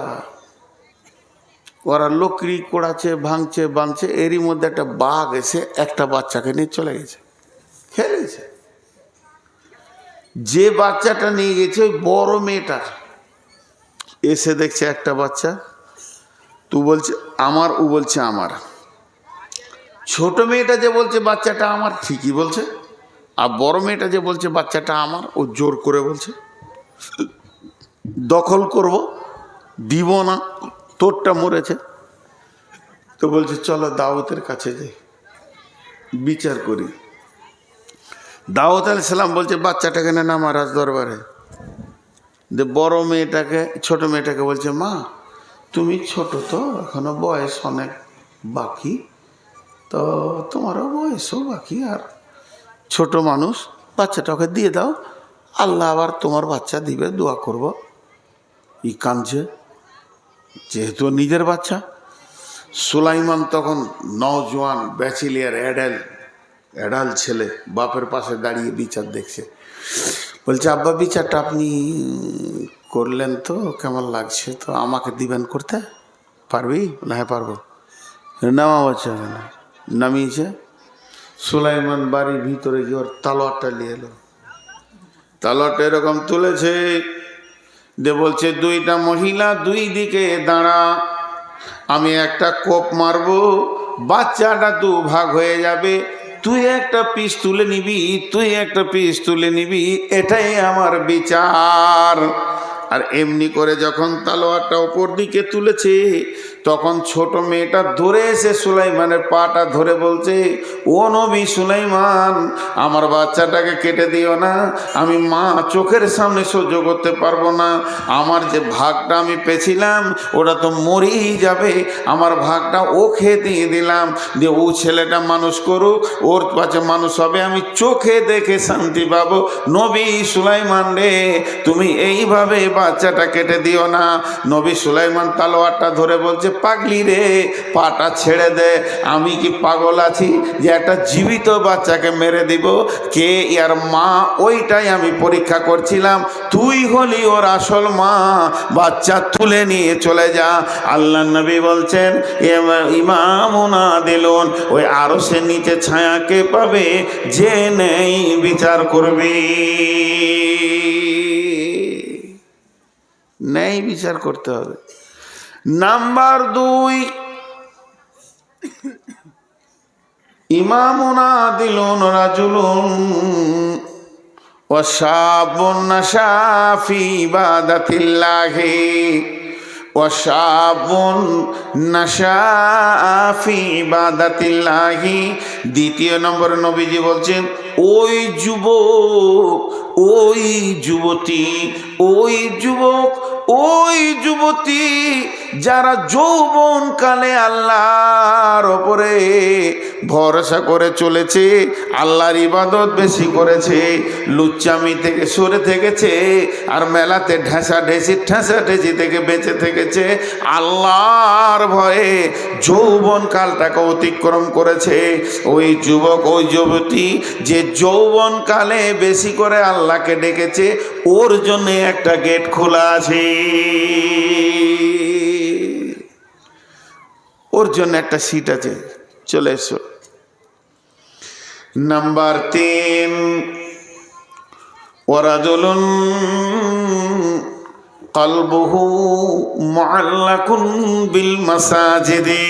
ওরা লকড়ি কোড়াচ্ছে, ভাঙছে ভাঙছে, এরই মধ্যে একটা বাঘ এসে একটা বাচ্চাকে নিয়ে চলে গেছে, খেলেছে। যে বাচ্চাটা নিয়ে গেছে ওই বড় মেয়েটার, এসে দেখছে একটা বাচ্চা, তুই বলছে আমার, ও বলছে আমার। ছোট মেয়েটা যে বলছে বাচ্চাটা আমার, ঠিকই বলছে। আর বড় মেয়েটা যে বলছে বাচ্চাটা আমার, ও জোর করে বলছে দখল করব, দিব না, তোরটা মরেছে। তো বলছে চলো দাউদের কাছে যাই, বিচার করি। দাউদ আলাইহিস সালাম বলছে বাচ্চাটাকে না নামা রাজ দরবারে। যে বড় মেয়েটাকে, ছোট মেয়েটাকে বলছে মা তুমি ছোট তো, এখনো বয়স অনেক বাকি, তো তোমারও বয়সও বাকি, আর ছোট মানুষ, বাচ্চাটাকে দিয়ে দাও, আল্লাহ আবার তোমার বাচ্চা দিবে, দোয়া করব। ই কাঁদছে, যেহেতু নিজের বাচ্চা। সুলাইমান তখন নওজোয়ান ব্যাচেলিয়ার অ্যাডাল ছেলে, বাপের পাশে দাঁড়িয়ে বিচার দেখছে। বলছে আব্বা বিচারটা আপনি করলেন তো কেমন লাগছে, তো আমাকে দিবেন করতে, পারবি? না হ্যাঁ পারবো। নামা বাচ্চা না, নামিয়েছে। সুলাইমান বাড়ির ভিতরে গিয়ে ওর তালোয়ারটা নিয়ে এলো, তালোয়ারটা এরকম তুলেছে, যে বলছে দুইটা মহিলা দুই দিকে দাঁড়া, আমি একটা কোপ মারবো, বাচ্চাটা দু ভাগ হয়ে যাবে, তুই একটা পিস তুলে নিবি, তুই একটা পিস তুলে নিবি, এটাই আমার বিচার। আর এমনি করে যখন তালোয়ারটা ওপর দিকে তুলেছে, তখন ছোট মেয়েটা ধরে এসে সুলাইমানের পাটা ধরে বলছে ও নবী সুলাইমান, আমার বাচ্চাটাকে কেটে দিও না, আমি মা চোখের সামনে সহ্য করতে পারবো না, আমার যে ভাগটা আমি পেয়েছিলাম ওটা তো মরেই যাবে, আমার ভাগটা ওকে দিয়ে দিলাম, যে ও ছেলেটা মানুষ করুক, ওর পাশে মানুষ হবে, আমি চোখে দেখে শান্তি পাবো। নবী সুলাইমান রে, তুমি এইভাবে বাচ্চাটা কেটে দিও না। নবী সুলাইমান তালোয়ারটা ধরে বলছে পাগলি রে, পাটা ছেড়ে দে, আমি কি পাগল আছি যে একটা জীবিত বাচ্চাকে মেরে দিব? কে ইয়ার মা, ওইটাই আমি পরীক্ষা করছিলাম, তুই হলি ওর আসল মা, বাচ্চা তুলে নিয়ে চলে যা। আল্লাহ নবী বলছেন ইমামুনা দিলুন, ওই আরশের নিচে ছায়াকে পাবে যে নেই বিচার করবে। ন্যায় বিচার করতে হবে। নাম্বার 2, ইমামুনা দিলুন রাজুলুন ওয়া শাবুন নাশা ফি ইবাদাতিল্লাহি ওয়া শাবুন নাশা ফি ইবাদাতিল্লাহি। দ্বিতীয় নম্বরে নবীজি বলছেন ওই যুবক, ওই যুবতী, ওই যুবক, ওই যুবতী যারা যৌবন কালে আল্লাহর ওপরে ভরসা করে চলেছে, আল্লাহর ইবাদত বেশি করেছে, লুচ্চামি থেকে সরে থেকেছে, আর মেলাতে ঠেসাঠেসি থেকে বেঁচে থেকেছে, আল্লাহর ভয়ে যৌবন কালটাকে অতিক্রম করেছে। ওই যুবক, ওই যুবতী যে যৌবন কালে বেশি করে আল্লাহকে ডেকেছে, ওর জন্য একটা গেট খোলা আছে, ওর জন্য একটা সিট আছে, চলে এসো। নাম্বার 3, ওয়ারাজুলুন কলবুহু মুআল্লাকুন বিল মাসাজিদি।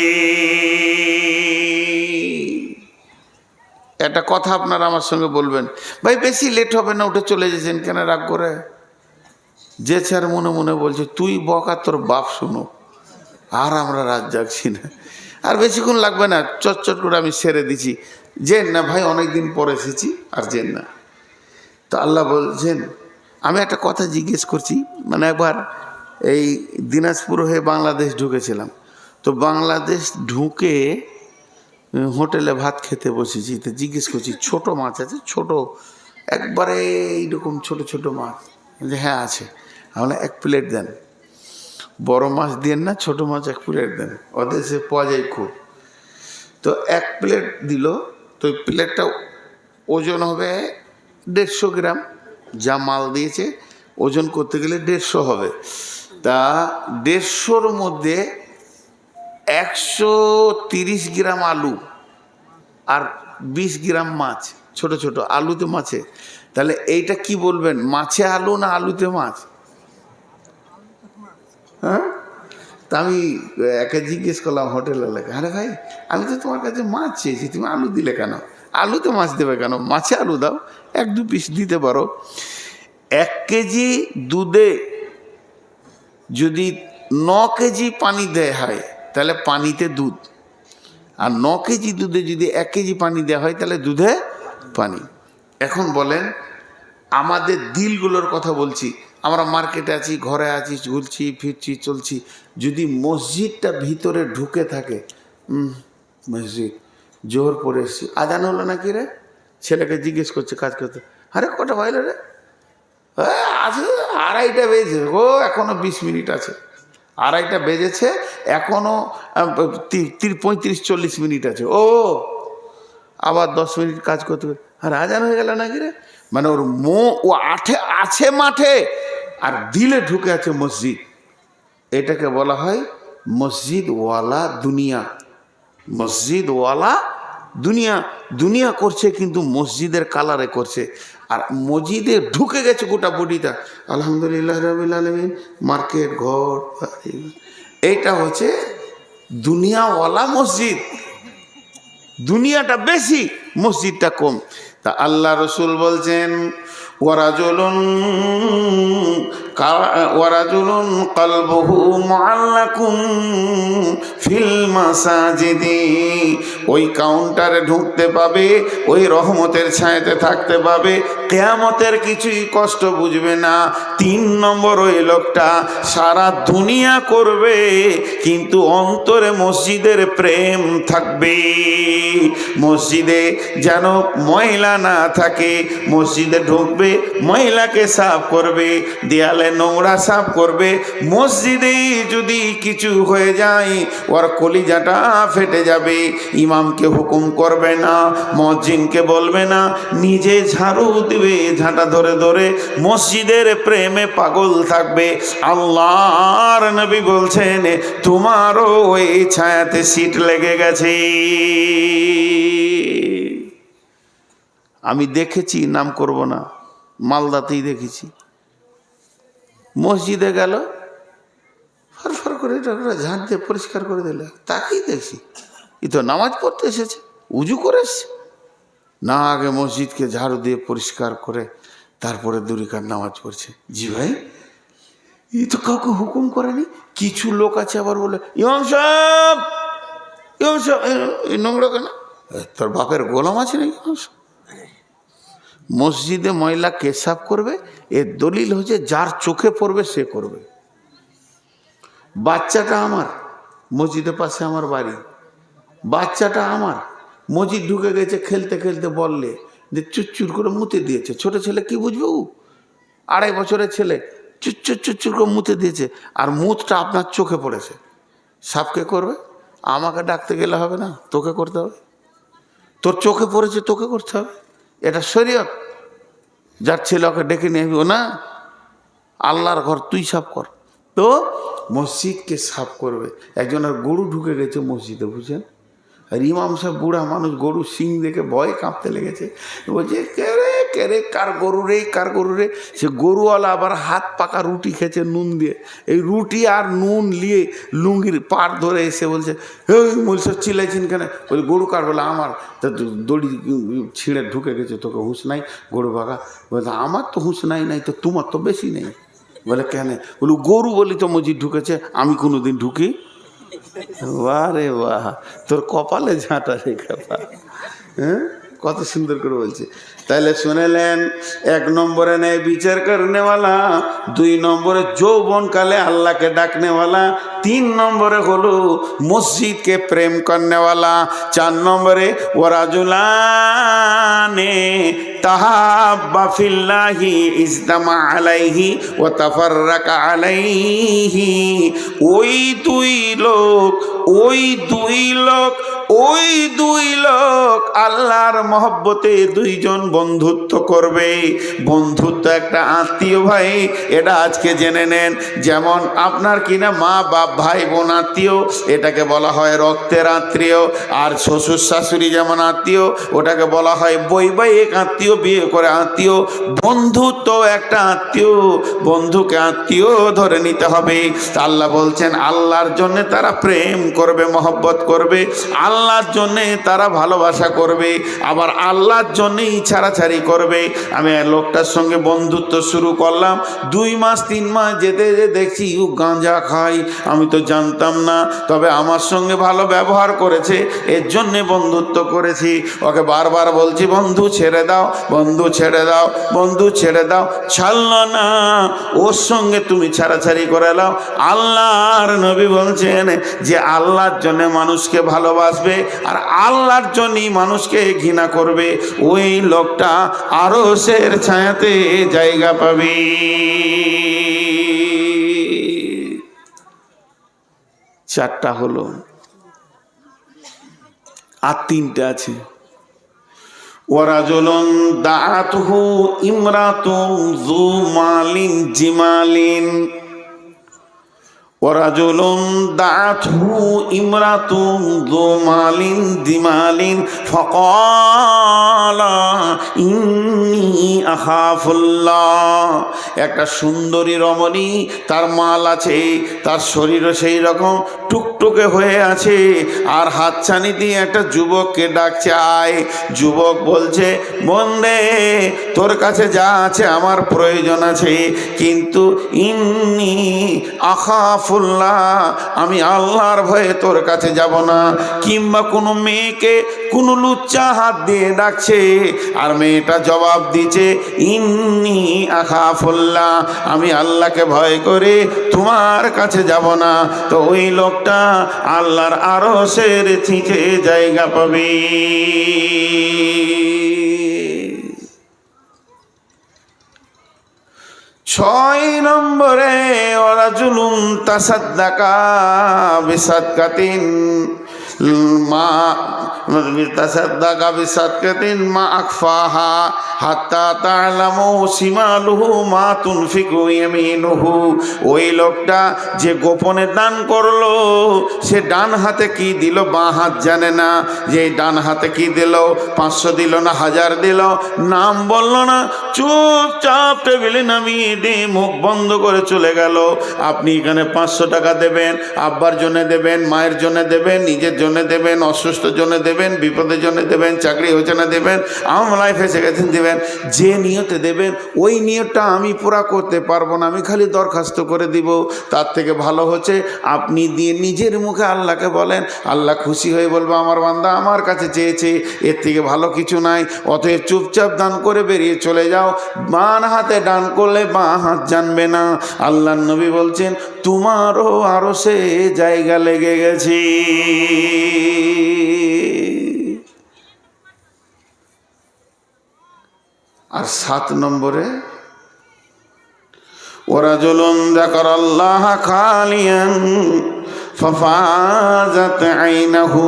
একটা কথা আপনারা আমার সঙ্গে বলবেন, ভাই বেশি লেট হবে না, উঠে চলে যাচ্ছেন কেন রাগ করে? যে স্যার মনে মনে বলছে তুই বকা তোর বাপ শুনো, আর আমরা রাত জাগছি না, আর বেশিক্ষণ লাগবে না, চটচট করে আমি সেরে দিচ্ছি, যেন না ভাই অনেকদিন পরে এসেছি, আর যেন না। তো আল্লাহ বলছেন, আমি একটা কথা জিজ্ঞেস করছি, মানে একবার এই দিনাজপুর হয়ে বাংলাদেশ ঢুকেছিলাম, তো বাংলাদেশ ঢুকে হোটেলে ভাত খেতে বসেছি, তো জিজ্ঞেস করছি ছোট মাছ আছে? ছোট একবারে এইরকম ছোট ছোট মাছ? হ্যাঁ আছে। আমরা এক প্লেট দেন, বড় মাছ দেন না, ছোট মাছ এক প্লেট দেন, ওদের সে পাওয়া যায় খুব। তো এক প্লেট দিল, তো ওই প্লেটটা ওজন হবে 150 গ্রাম, যা মাল দিয়েছে ওজন করতে গেলে 150 হবে। তা 150-র মধ্যে 130 গ্রাম আলু আর 20 গ্রাম মাছ, ছোট ছোট আলুতে মাছে। তাহলে এইটা কি বলবেন, মাছে আলু না আলুতে মাছ? হ্যাঁ, তা আমি একে জিজ্ঞেস করলাম হোটেল এলাকা, আরে ভাই আমি তো তোমার কাছে মাছ চেয়েছি, তুমি আলু দিলে কেন? আলুতে মাছ দেবে কেন, মাছে আলু দাও, 1-2 পিস দিতে পারো। 1 কেজি দুধে যদি 9 কেজি পানি দেয়া হয় তাহলে পানিতে দুধ, আর 9 কেজি দুধে যদি 1 কেজি পানি দেওয়া হয় তাহলে দুধে পানি। এখন বলেন, আমাদের দিলগুলোর কথা বলছি, আমরা মার্কেটে আছি, ঘরে আছি, ঘুরছি ফিরছি চলছি, যদি মসজিদটা ভিতরে ঢুকে থাকে, মসজিদ জোহর পড়ে এসছি, আজান হলো নাকি রে? ছেলেকে জিজ্ঞেস করছে কাজ করতে, আরে কটা বাইল রে? আছে 2:30 বেজেছে, ও এখনো 20 মিনিট আছে। 2:30 বেজেছে, এখনো 35-40 মিনিট আছে। ও আবার 10 মিনিট কাজ করতে, আর আজান হয়ে গেল নাকি রে? মানে ওর ও আছে মাঠে, আর দিলে ঢুকে আছে মসজিদ। এটাকে বলা হয় মসজিদওয়ালা দুনিয়া। মসজিদওয়ালা দুনিয়া, দুনিয়া করছে কিন্তু মসজিদের কালারে করছে, আর মসজিদে ঢুকে গেছে গোটা বডিটা। আলহামদুলিল্লাহ রাব্বিল আলামিন, মার্কেট, ঘর, এইটা হচ্ছে দুনিয়াওয়ালা মসজিদ। দুনিয়াটা বেশি, মসজিদটা কম। তা আল্লাহ রসুল বলছেন, ওয়ারাজুলুন কলবুহু মুআল্লাকুন ফিল মাসাজিদি। ওই কাউন্টারে ঢুকতে পাবে, ওই রহমতের ছায়াতে থাকতে পাবে, কিয়ামতের কিছুই কষ্ট বুঝবে না। 3 নম্বর, ওই লোকটা সারা দুনিয়া করবে কিন্তু অন্তরে মসজিদের প্রেম থাকবে। মসজিদে যেন ময়লা না থাকে, মসজিদে ঢুকবে ময়লাকে সাফ করবে, দেয়ালে নোংরা সাফ করবে। মসজিদে যদি কিছু হয়ে যায় ওর কলিজাটা ফেটে যাবে। ইমামকে হুকুম করবে না, মুয়াজ্জিনকে বলবে না, নিজে ঝাড়ু দিবে, ঝাঁটা ধরে ধরে মসজিদের প্রেমে পাগল থাকবে। আল্লাহর নবী বলছেন, তোমারও ওই ছায়াতে সিট লেগে গেছে। আমি দেখেছি, নাম করব না, মালদাতেই দেখেছি। মসজিদে গেল, ফার করে ঝাঁট দিয়ে পরিষ্কার করে দিলে, তাকেই দেখছি ই তো নামাজ পড়তে এসেছে, উজু করে এসছে না, আগে মসজিদকে ঝাড়ু দিয়ে পরিষ্কার করে তারপরে 2 রাকাত নামাজ পড়ছে। জি ভাই, ই তো কাউকে হুকুম করেনি। কিছু লোক আছে আবার বলে, ইমাম সাহেব নোংরা কেন? তোর বাপের গোলাম আছে নাকি? মসজিদে ময়লা কে সাফ করবে? এর দলিল হচ্ছে যার চোখে পড়বে সে করবে। বাচ্চাটা আমার, মসজিদের পাশে আমার বাড়ি, বাচ্চাটা আমার, মসজিদ ঢুকে গেছে, খেলতে খেলতে বললে যে চুরচুর করে মুতে দিয়েছে। ছোট ছেলে কি বুঝবে, ও 2.5 বছরের ছেলে, চুরচুর করে মুতে দিয়েছে, আর মুতটা আপনার চোখে পড়েছে। সাফ কে করবে? আমাকে ডাকতে গেলে হবে না, তোকে করতে হবে। তোর চোখে পড়েছে, তোকে করতে হবে, এটা শরীয়ত। যার ছেলে ওকে ডেকে নিয়ে আসবো না, আল্লাহর ঘর তুই সাফ কর। তো মসজিদকে সাফ করবে। একজনের গরু ঢুকে গেছে মসজিদে, বুঝছেন? আর ইমাম সাহেব বুড়া মানুষ, গরু সিং দেখে ভয়ে কাঁপতে লেগেছে, বলছে কে রে কে রে, কার গরু রে, কার গরু রে। সে গরুওয়ালা আবার হাত পাকা রুটি খেয়েছে নুন দিয়ে, এই রুটি আর নুন নিয়ে লুঙ্গির পাড় ধরে এসে বলছে, এই মূল সব চিল্লাইছেন কেন? বলে গরু কার? বলে আমার। তা দড়ি ছিঁড়ে ঢুকে গেছে, তোকে হুঁশ নাই গরু ভাগা। বলে আমার তো হুঁশ নাই, নাই তো তোমার তো বেশি নেই। বলে কেন? বলে গরু বলি তো মসজিদ ঢুকেছে, আমি কোনোদিন ঢুকি? বাহ রে বাহ, তোর কপালে ঝাঁটা রে খাপা। হ্যাঁ, কত সুন্দর করে বলছে। তাহলে শুনেলেন, এক নম্বরে নেই বিচার করনেওয়ালা, দুই নম্বরে যৌবনকালে আল্লাহকে ডাকনেওয়ালা, তিন নম্বরে হলো মসজিদকে প্রেম করনেওয়ালা, চার নম্বরে ওয়ারাজুলানে তাহাব্বা ফিল্লাহি ইজতামা আলাইহি ওয়া তাফাররাকা আলাইহি। ওই দুই লোক, ওই দুই লোক, ওই দুই লোক আল্লাহর মহব্বতে দুইজন বন্ধুত্ব করবে। বন্ধুত্ব একটা আত্মীয় ভাই, এটা আজকে জেনে নেন। যেমন আপনার কিনা মা বাপ ভাই বোন আত্মীয়, এটাকে বলা হয় রক্তের আত্মীয়। আর শ্বশুর শাশুড়ি যেমন আত্মীয়, ওটাকে বলা হয় বৈবাহিক আত্মীয়, বিয়ে করে আত্মীয়। বন্ধুত্ব একটা আত্মীয়, বন্ধুকে আত্মীয় ধরে নিতে হবে। আল্লাহ বলছেন আল্লাহর জন্য তারা প্রেম করবে, মহব্বত করবে, আল্লাহর জন্যে তারা ভালোবাসা করবে, আবার আল্লাহর জন্যেই ছাড়াছাড়ি করবে। আমি লোকটার সঙ্গে বন্ধুত্ব শুরু করলাম, 2 মাস 3 মাস যেতে যেতে দেখছি ও গাঁজা খাই, আমি তো জানতাম না, তবে আমার সঙ্গে ভালো ব্যবহার করেছে, এর জন্যে বন্ধুত্ব করেছি। ওকে বারবার বলছি বন্ধু ছেড়ে দাও, বন্ধু ছেড়ে দাও, বন্ধু ছেড়ে দাও, ছাড়ল না। ওর সঙ্গে তুমি ছাড়াছাড়ি করে নাও। আল্লাহর নবী বলছেন যে আল্লাহর জন্য মানুষকে ভালোবাসবে আর আল্লাহর জন্যই মানুষকে ঘৃণা করবে, ওই লোকটা আরশের ছায়াতে জায়গা পাবে। চারটা হলো, আর 3টে আছে। ওয়ারাজুলুন দাআতুহু ইমরাতুন যু মালিন জিমালিন। ওয়ারাজুলুন দাআতুহু ইমরাতুন যু মালিন জিমালিন ফাকালা ইন্নী আখাফুল্লাহ। একটা সুন্দরী রমণী, তার মাল আছে, তার শরীরও সেই রকম টুকটুকে হয়ে আছে, আর হাতছানি দিয়ে একটা যুবককে ডাকছে আয়। যুবক বলছে বন্দে তোর কাছে যা আছে আমার প্রয়োজন আছে, কিন্তু ইন্নী আখাফুল্লাহ, আমি আল্লাহর ভয়ে তোর কাছে যাব না। কিংবা কোনো মেয়েকে কোনো লুচ্চা হাত দিয়ে ডাকছে, আর মেয়েটা জবাব দিচ্ছে ইন্নী আখাফুল্লাহ, আমি আল্লাহকে ভয় করে তোমার কাছে যাব না, তো ওই লোকটা আল্লাহর আরশের নিচে জায়গা পাবে। 6 নম্বরে ওয়ারাজুলুন তাসাদ্দাকা বিসাদকাতিন মা তাসাদ্দাকা বিসাদকাতিন মা আখফাহা হাত্তা তা'লামু শিমালুহু মা তুনফিকু ইয়ামিনুহু। ওই লোকটা যে গোপনে দান করলো, সে ডান হাতে কি দিল বাঁ হাত জানে না, যে ডান হাতে কি দিল, 500 দিল না 1000 দিল, নাম বলল না, চুপচাপ টেবিলে নামিয়ে দিয়ে মুখ বন্ধ করে চলে গেল। আপনি এখানে 500 টাকা দেবেন, আব্বার জন্য দেবেন, মায়ের জন্য দেবেন, নিজের জন্য দেবেন, অসুস্থর জন্য দেবেন, বিপদের জন্য দেবেন, চাকরি হচ্ছে না দেবেন, আমলায় ফেসে গেছেন দেবেন। যে নিয়তে দেবেন ওই নিয়তটা আমি পুরা করতে পারবো না, আমি খালি দরখাস্ত করে দিব। তার থেকে ভালো হচ্ছে আপনি দিয়ে নিজের মুখে আল্লাহকে বলেন, আল্লাহ খুশি হয়ে বলবো আমার বান্দা আমার কাছে চেয়েছে, এর থেকে ভালো কিছু নাই। অতএব চুপচাপ দান করে বেরিয়ে চলে যাও। বাঁ হাতে দান করলে বাঁ হাত জানবে না। আল্লাহর নবী বলছেন তোমারও আরশে জায়গা লেগে গেছে। আর 7 নম্বরে ওয়ারাজুলুন যাকারাল্লাহা খালিয়ান ফাফাজাত আইনাহু।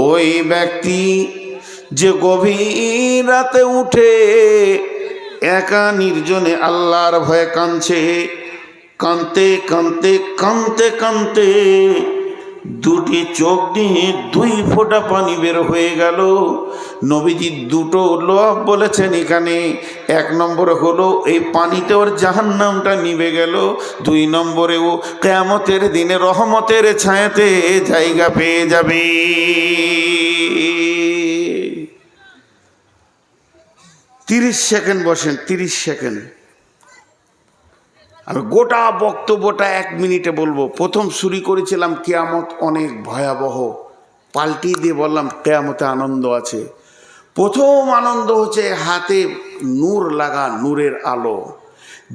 ওই ব্যক্তি যে গভীর রাতে উঠে একা নির্জনে আল্লাহর ভয়ে কাঁদছে, কাঁদতে কাঁদতে কাঁদতে কাঁদতে দুটি চোখ দিয়ে দুই ফোঁটা পানি বের হয়ে গেল। নবীজি দুটো লোভ বলেছেন এখানে। এক নম্বরে হলো এই পানিতে ওর জাহান্নামটা নিভে গেল, দুই নম্বরে ও কিয়ামতের দিনে রহমতের ছায়াতে জায়গা পেয়ে যাবে। 30 সেকেন্ড বসেন, 30 সেকেন্ড। আমি গোটা বক্তব্যটা 1 মিনিটে বলবো। প্রথম শুরু করেছিলাম কিয়ামত অনেক ভয়াবহ, পাল্টিয়ে দিয়ে বললাম কিয়ামতে আনন্দ আছে। প্রথম আনন্দ হচ্ছে হাতে নূর লাগা, নূরের আলো।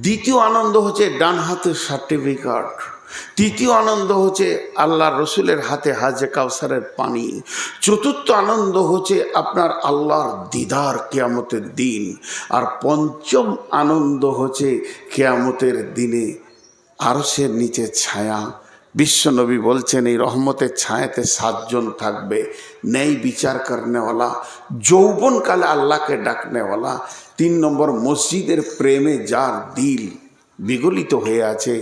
দ্বিতীয় আনন্দ হচ্ছে ডান হাতের সার্টিফিকেট। তৃতীয় আনন্দ হচ্ছে আল্লাহর রসুলের হাতে হাজে কাউসারের পানি। চতুর্থ আনন্দ হচ্ছে আপনার আল্লাহর দিদার কিয়ামতের দিন। আর পঞ্চম আনন্দ হচ্ছে কিয়ামতের দিনে আরশের নিচে ছায়া। বিশ্বনবী বলছেন এই রহমতের ছায়াতে 7 জন থাকবে। ন্যায় বিচার করনেওয়ালা, যৌবনকালে আল্লাহকে ডাকনেওয়ালা। 3 নম্বর মসজিদের প্রেমে যার দিল বিগলিত হয়ে আছে।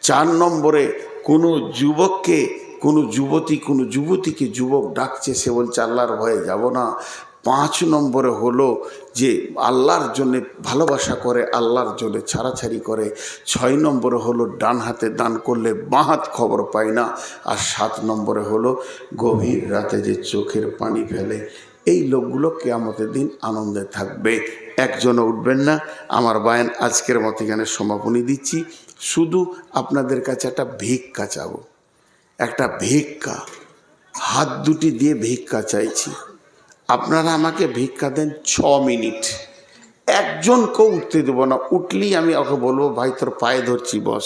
4 নম্বরে কোনো যুবককে, কোনো যুবতীকে যুবক ডাকছে, সে বলছে আল্লাহর ভয়ে যাব না। 5 নম্বরে হলো যে আল্লাহর জন্যে ভালোবাসা করে, আল্লাহর জন্য ছাড়াছাড়ি করে। 6 নম্বরে হলো ডান হাতে দান করলে বাঁ হাত খবর পায় না। আর 7 নম্বরে হলো গভীর রাতে যে চোখের পানি ফেলে। এই লোকগুলো কিয়ামতের দিন আনন্দে থাকবে। একজনও উঠবেন না। আমার বায়ান আজকের মতো এখানে সমাপনী দিচ্ছি। শুধু আপনাদের কাছে একটা ভিক্ষা চাবো, একটা ভিক্ষা, হাত দুটি দিয়ে ভিক্ষা চাইছি। আপনারা আমাকে ভিক্ষা দেন 6 মিনিট। একজনকেও উঠতে দেবো না। উঠলেই আমি ওকে বলবো ভাই তোর পায়ে ধরছি বস,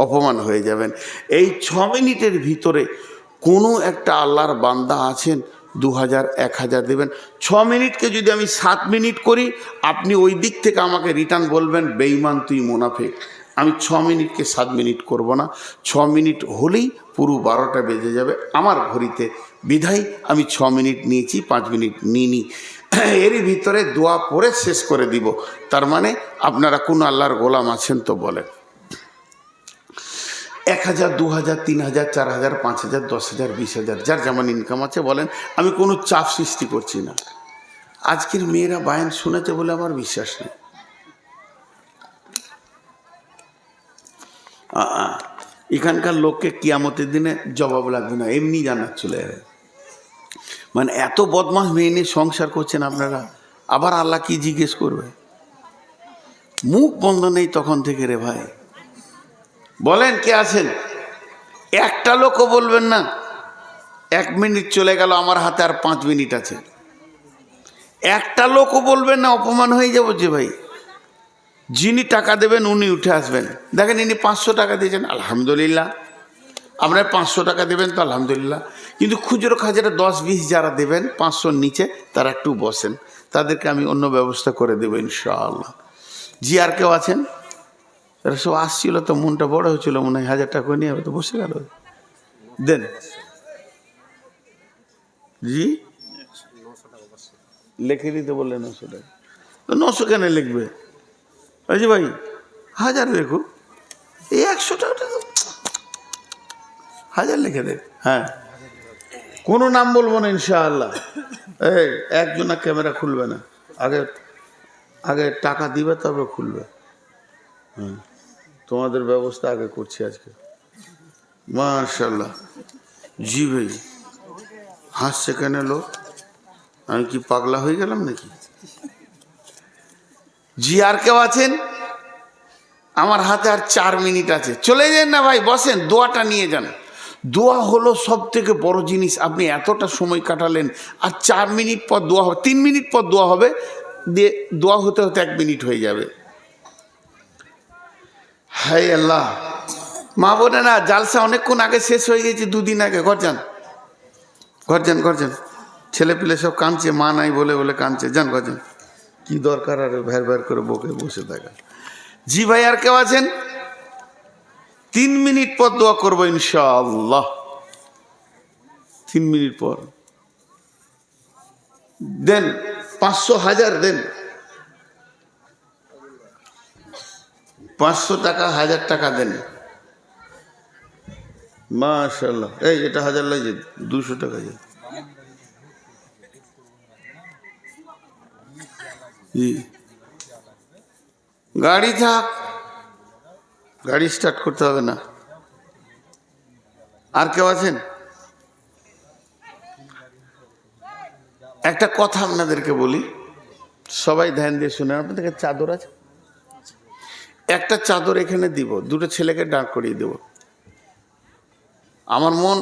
অপমান হয়ে যাবেন। এই 6 মিনিটের ভিতরে কোনো একটা আল্লাহর বান্দা আছেন 2000 1000 দেবেন। 6 মিনিটকে যদি আমি 7 মিনিট করি, আপনি ওই দিক থেকে আমাকে রিটার্ন বলবেন বেঈমান তুই মুনাফিক। আমি 6 মিনিটকে 7 মিনিট করব না। 6 মিনিট হলেই পুরো 12টা বেজে যাবে আমার ঘড়িতে। বিধায় আমি 6 মিনিট নিয়েছি, 5 মিনিট নিইনি। এরই ভিতরে দোয়া পড়ে শেষ করে দিব। তার মানে আপনারা কোন আল্লাহর গোলাম আছেন তো বলেন। 1000 2000 3000 4000 5000 10000 20000 যার যেমন ইনকাম আছে বলেন। আমি কোনো চাপ সৃষ্টি করছি না। আজকের মেয়েরা বায়ান শুনেছে বলে আমার বিশ্বাস নেই। এখানকার লোককে কিয়ামতের দিনে জবাব লাগবে না, এমনি জান্নাত চলে যাবে। মানে এত বদমাশ মেয়ে নিয়ে সংসার করছেন আপনারা, আবার আল্লাহ কি জিজ্ঞেস করবে? মুখ বন্ধ নেই তখন থেকে রে ভাই। বলেন কে আছেন? একটা লোকও বলবেন না 1 মিনিট চলে গেল আমার হাতে আর 5 মিনিট আছে। একটা লোকও বলবেন না অপমান হয়ে যাবো যে ভাই। যিনি টাকা দেবেন উনি উঠে আসবেন। দেখেন ইনি 500 টাকা দিয়েছেন, আলহামদুলিল্লাহ। আপনার 500 টাকা দেবেন তো আলহামদুলিল্লাহ। কিন্তু খুচরো খাজারা 10-20 যারা দেবেন 500-র নিচে, তারা একটু বসেন, তাদেরকে আমি অন্য ব্যবস্থা করে দেবো ইনশাআল্লাহ। জি আর কেউ আছেন? তারা সব আসছিল তো মনটা বড় হয়েছিল, মনে হয় 1000 টাকা নিয়ে তো বসে গেল। দেন জি, লিখে দিতে বললেন 900 টাকা। তো 900 কেন লিখবে? জি ভাই 1000 লেখো, এই 100 টাকাটা তো 1000 লিখে দে। হ্যাঁ, কোনো নাম বলবো না ইনশাআল্লাহ। এই একজনা ক্যামেরা খুলবে না, আগে আগে টাকা দিবে তবে খুলবে। হ্যাঁ, তোমাদের ব্যবস্থা আগে করছি আজকে। মাশাআল্লাহ। জি ভাই হাসছে কেন লোক? আমি কি পাগলা হয়ে গেলাম নাকি? জি আর কেউ আছেন? আমার হাতে আর 4 মিনিট আছে। চলে যান না ভাই, বসেন, দোয়াটা নিয়ে যান। দোয়া হলো সব থেকে বড় জিনিস। আপনি এতটা সময় কাটালেন, আর 4 মিনিট পর দোয়া হবে, 3 মিনিট পর দোয়া হবে, দিয়ে দোয়া হতে হতে 1 মিনিট হয়ে যাবে। হাই আল্লাহ। মা বোনে না, জালসা অনেকক্ষণ আগে শেষ হয়ে গেছে, 2 দিন আগে। ঘর যান, ঘর যান, ঘর যান। ছেলে পিলে সব কাঁদছে, মা নাই বলে বলে কাঁদছে। যান ঘর যান। কি দরকার আর ভ্যার ভ্যার করে বকে বসে থাকা? জি ভাই আর কেউ আছেন? 3 মিনিট পর দোয়া করবো ইনশাআল্লাহ। 3 মিনিট পর দেন। 500 1000 দেন। 500 টাকা 1000 টাকা দেন। মাশাআল্লাহ। এই এটা 1000 লাগে, 200 টাকা যায়। গাড়ি থাক, গাড়ি স্টার্ট করতে হবে না। আর কেউ আছেন? একটা কথা আপনাদেরকে বলি, সবাই ধ্যান দিয়ে শুনেন। আপনাদের চাদর আছে? একটা চাদর এখানে দিব, দুটো ছেলেকে দাঁড় করিয়ে দেব। আমার মন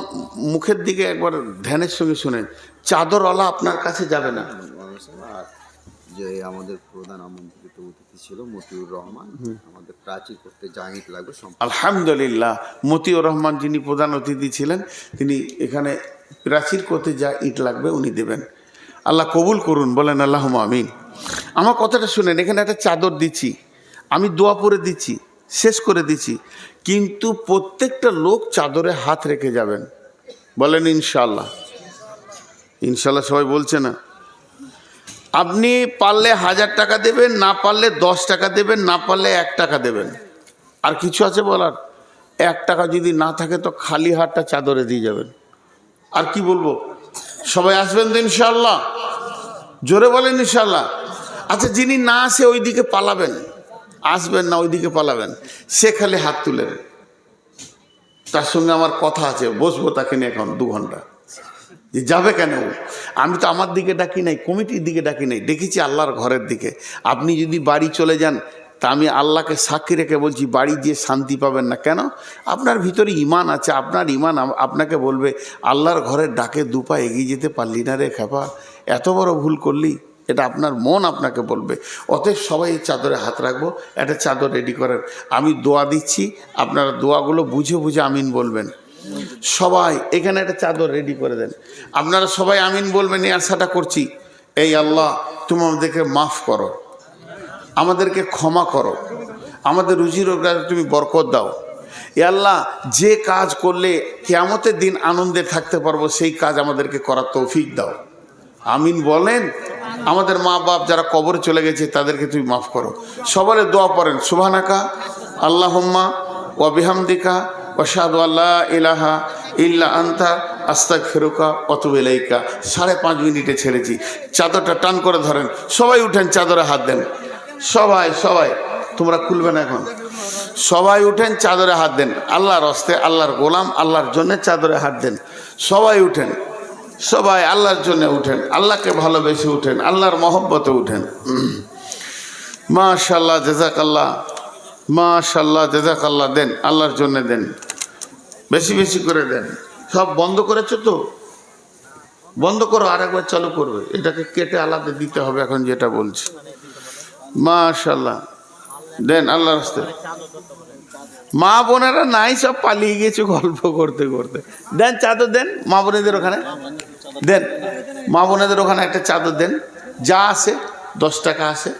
মুখের দিকে একবার ধ্যানের সঙ্গে শুনেন। চাদরওয়ালা আপনার কাছে যাবে না। যে আমাদের প্রধান আমন্ত্রিত অতিথি ছিল মতিউর রহমান, আমাদের প্রাচীর করতে যা ইট লাগবে আলহামদুলিল্লাহ, মতিউর রহমান যিনি প্রধান অতিথি ছিলেন, তিনি এখানে প্রাচীর করতে যা ইট লাগবে উনি দেবেন। আল্লাহ কবুল করুন, বলেন আল্লাহুম্মা আমিন। আমার কথাটা শুনেন, এখানে একটা চাদর দিচ্ছি, আমি দোয়া পড়ে দিচ্ছি, শেষ করে দিচ্ছি, কিন্তু প্রত্যেকটা লোক চাদরে হাত রেখে যাবেন। বলেন ইনশাআল্লাহ। ইনশাআল্লাহ সবাই বলছে না? আপনি পারলে 1000 টাকা দেবেন, না পারলে 10 টাকা দেবেন, না পারলে 1 টাকা দেবেন। আর কিছু আছে বলার? 1 টাকা যদি না থাকে তো খালি হাতটা চাদরে দিয়ে যাবেন। আর কি বলবো? সবাই আসবেন তো ইনশাআল্লাহ? জোরে বলেন ইনশাআল্লাহ। আচ্ছা, যিনি না আসে ওইদিকে পালাবেন, আসবেন না ওইদিকে পালাবেন, সে খালি হাত তুলেন। তার সঙ্গে আমার কথা আছে, বসবো তাকে নিয়ে এখন 2 ঘন্টা। যে যাবে কেন? আমি তো আমার দিকে ডাকি নাই, কমিটির দিকে ডাকি নাই, ডেকেছি আল্লাহর ঘরের দিকে। আপনি যদি বাড়ি চলে যান, তা আমি আল্লাহকে সাক্ষী রেখে বলছি, বাড়ি গিয়ে শান্তি পাবেন না। কেন? আপনার ভিতরে ইমান আছে, আপনার ইমান আপনাকে বলবে আল্লাহর ঘরের ডাকে 2 পা এগিয়ে যেতে পারলি না রে খেপা, এত বড় ভুল করলি। এটা আপনার মন আপনাকে বলবে। অতএব সবাই এই চাদরে হাত রাখবো, একটা চাদর রেডি করেন। আমি দোয়া দিচ্ছি, আপনারা দোয়াগুলো বুঝে বুঝে আমিন বলবেন। সবাই এখানে একটা চাদর রেডি করে দেন। আপনারা সবাই আমিন বলবেন, এই আশাটা করছি। এই আল্লাহ, তুমি আমাদেরকে মাফ করো, আমাদেরকে ক্ষমা করো, আমাদের রুজি রোজগারে তুমি বরকত দাও। এ আল্লাহ, যে কাজ করলে কিয়ামতের দিন আনন্দে থাকতে পারবো, সেই কাজ আমাদেরকে করার তৌফিক দাও। আমিন বলেন। আমাদের মা বাপ যারা কবরে চলে গেছে তাদেরকে তুমি মাফ করো। সবার দোয়া পড়েন, সুবহানাকা আল্লাহুম্মা ওয়া বিহামদিকা আশহাদু আল্লা ইলাহা ইল্লা আনতা আস্তাগফিরুকা ওয়া আতুবু ইলাইকা। 5.5 মিনিটে ছেড়েছি। চাদরটা টান করে ধরেন, সবাই উঠেন, চাদরে হাত দেন। সবাই সবাই, তোমরা খুলবে না এখন। সবাই উঠেন, চাদরে হাত দেন। আল্লাহর হস্তে, আল্লাহর গোলাম, আল্লাহর জন্য চাদরে হাত দেন। সবাই উঠেন, সবাই আল্লাহর জন্য উঠেন, আল্লাহকে ভালোবেসে উঠেন, আল্লাহর মহব্বতে উঠেন। মাশাআল্লাহ, জাযাকাল্লাহ, মাশাআল্লাহ, জাযাকাল্লাহ। দেন, আল্লাহর জন্য দেন, বেশি বেশি করে দেন। সব বন্ধ করেছো তো? বন্ধ করো, আরেকবার চালু করবে। এটাকে কেটে আলাদা দিতে হবে এখন যেটা বলছি। মাশাআল্লাহ, দেন আল্লাহর হস্তে। মা বোনেরা নাই, সব পালিয়ে গেছে গল্প করতে করতে। দেন চাদর দেন মা বোনেদের ওখানে, দেন মা বোনেদের ওখানে একটা চাদর দেন। যা আছে 10 টাকা আছে,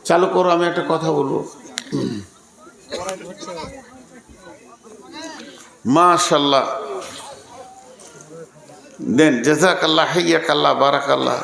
চালু করো। আমি একটা কথা বলবো। মাশাআল্লাহ, দেন। জাযাকাল্লাহ, হাইয়াকাল্লাহ, বারাকাল্লাহ।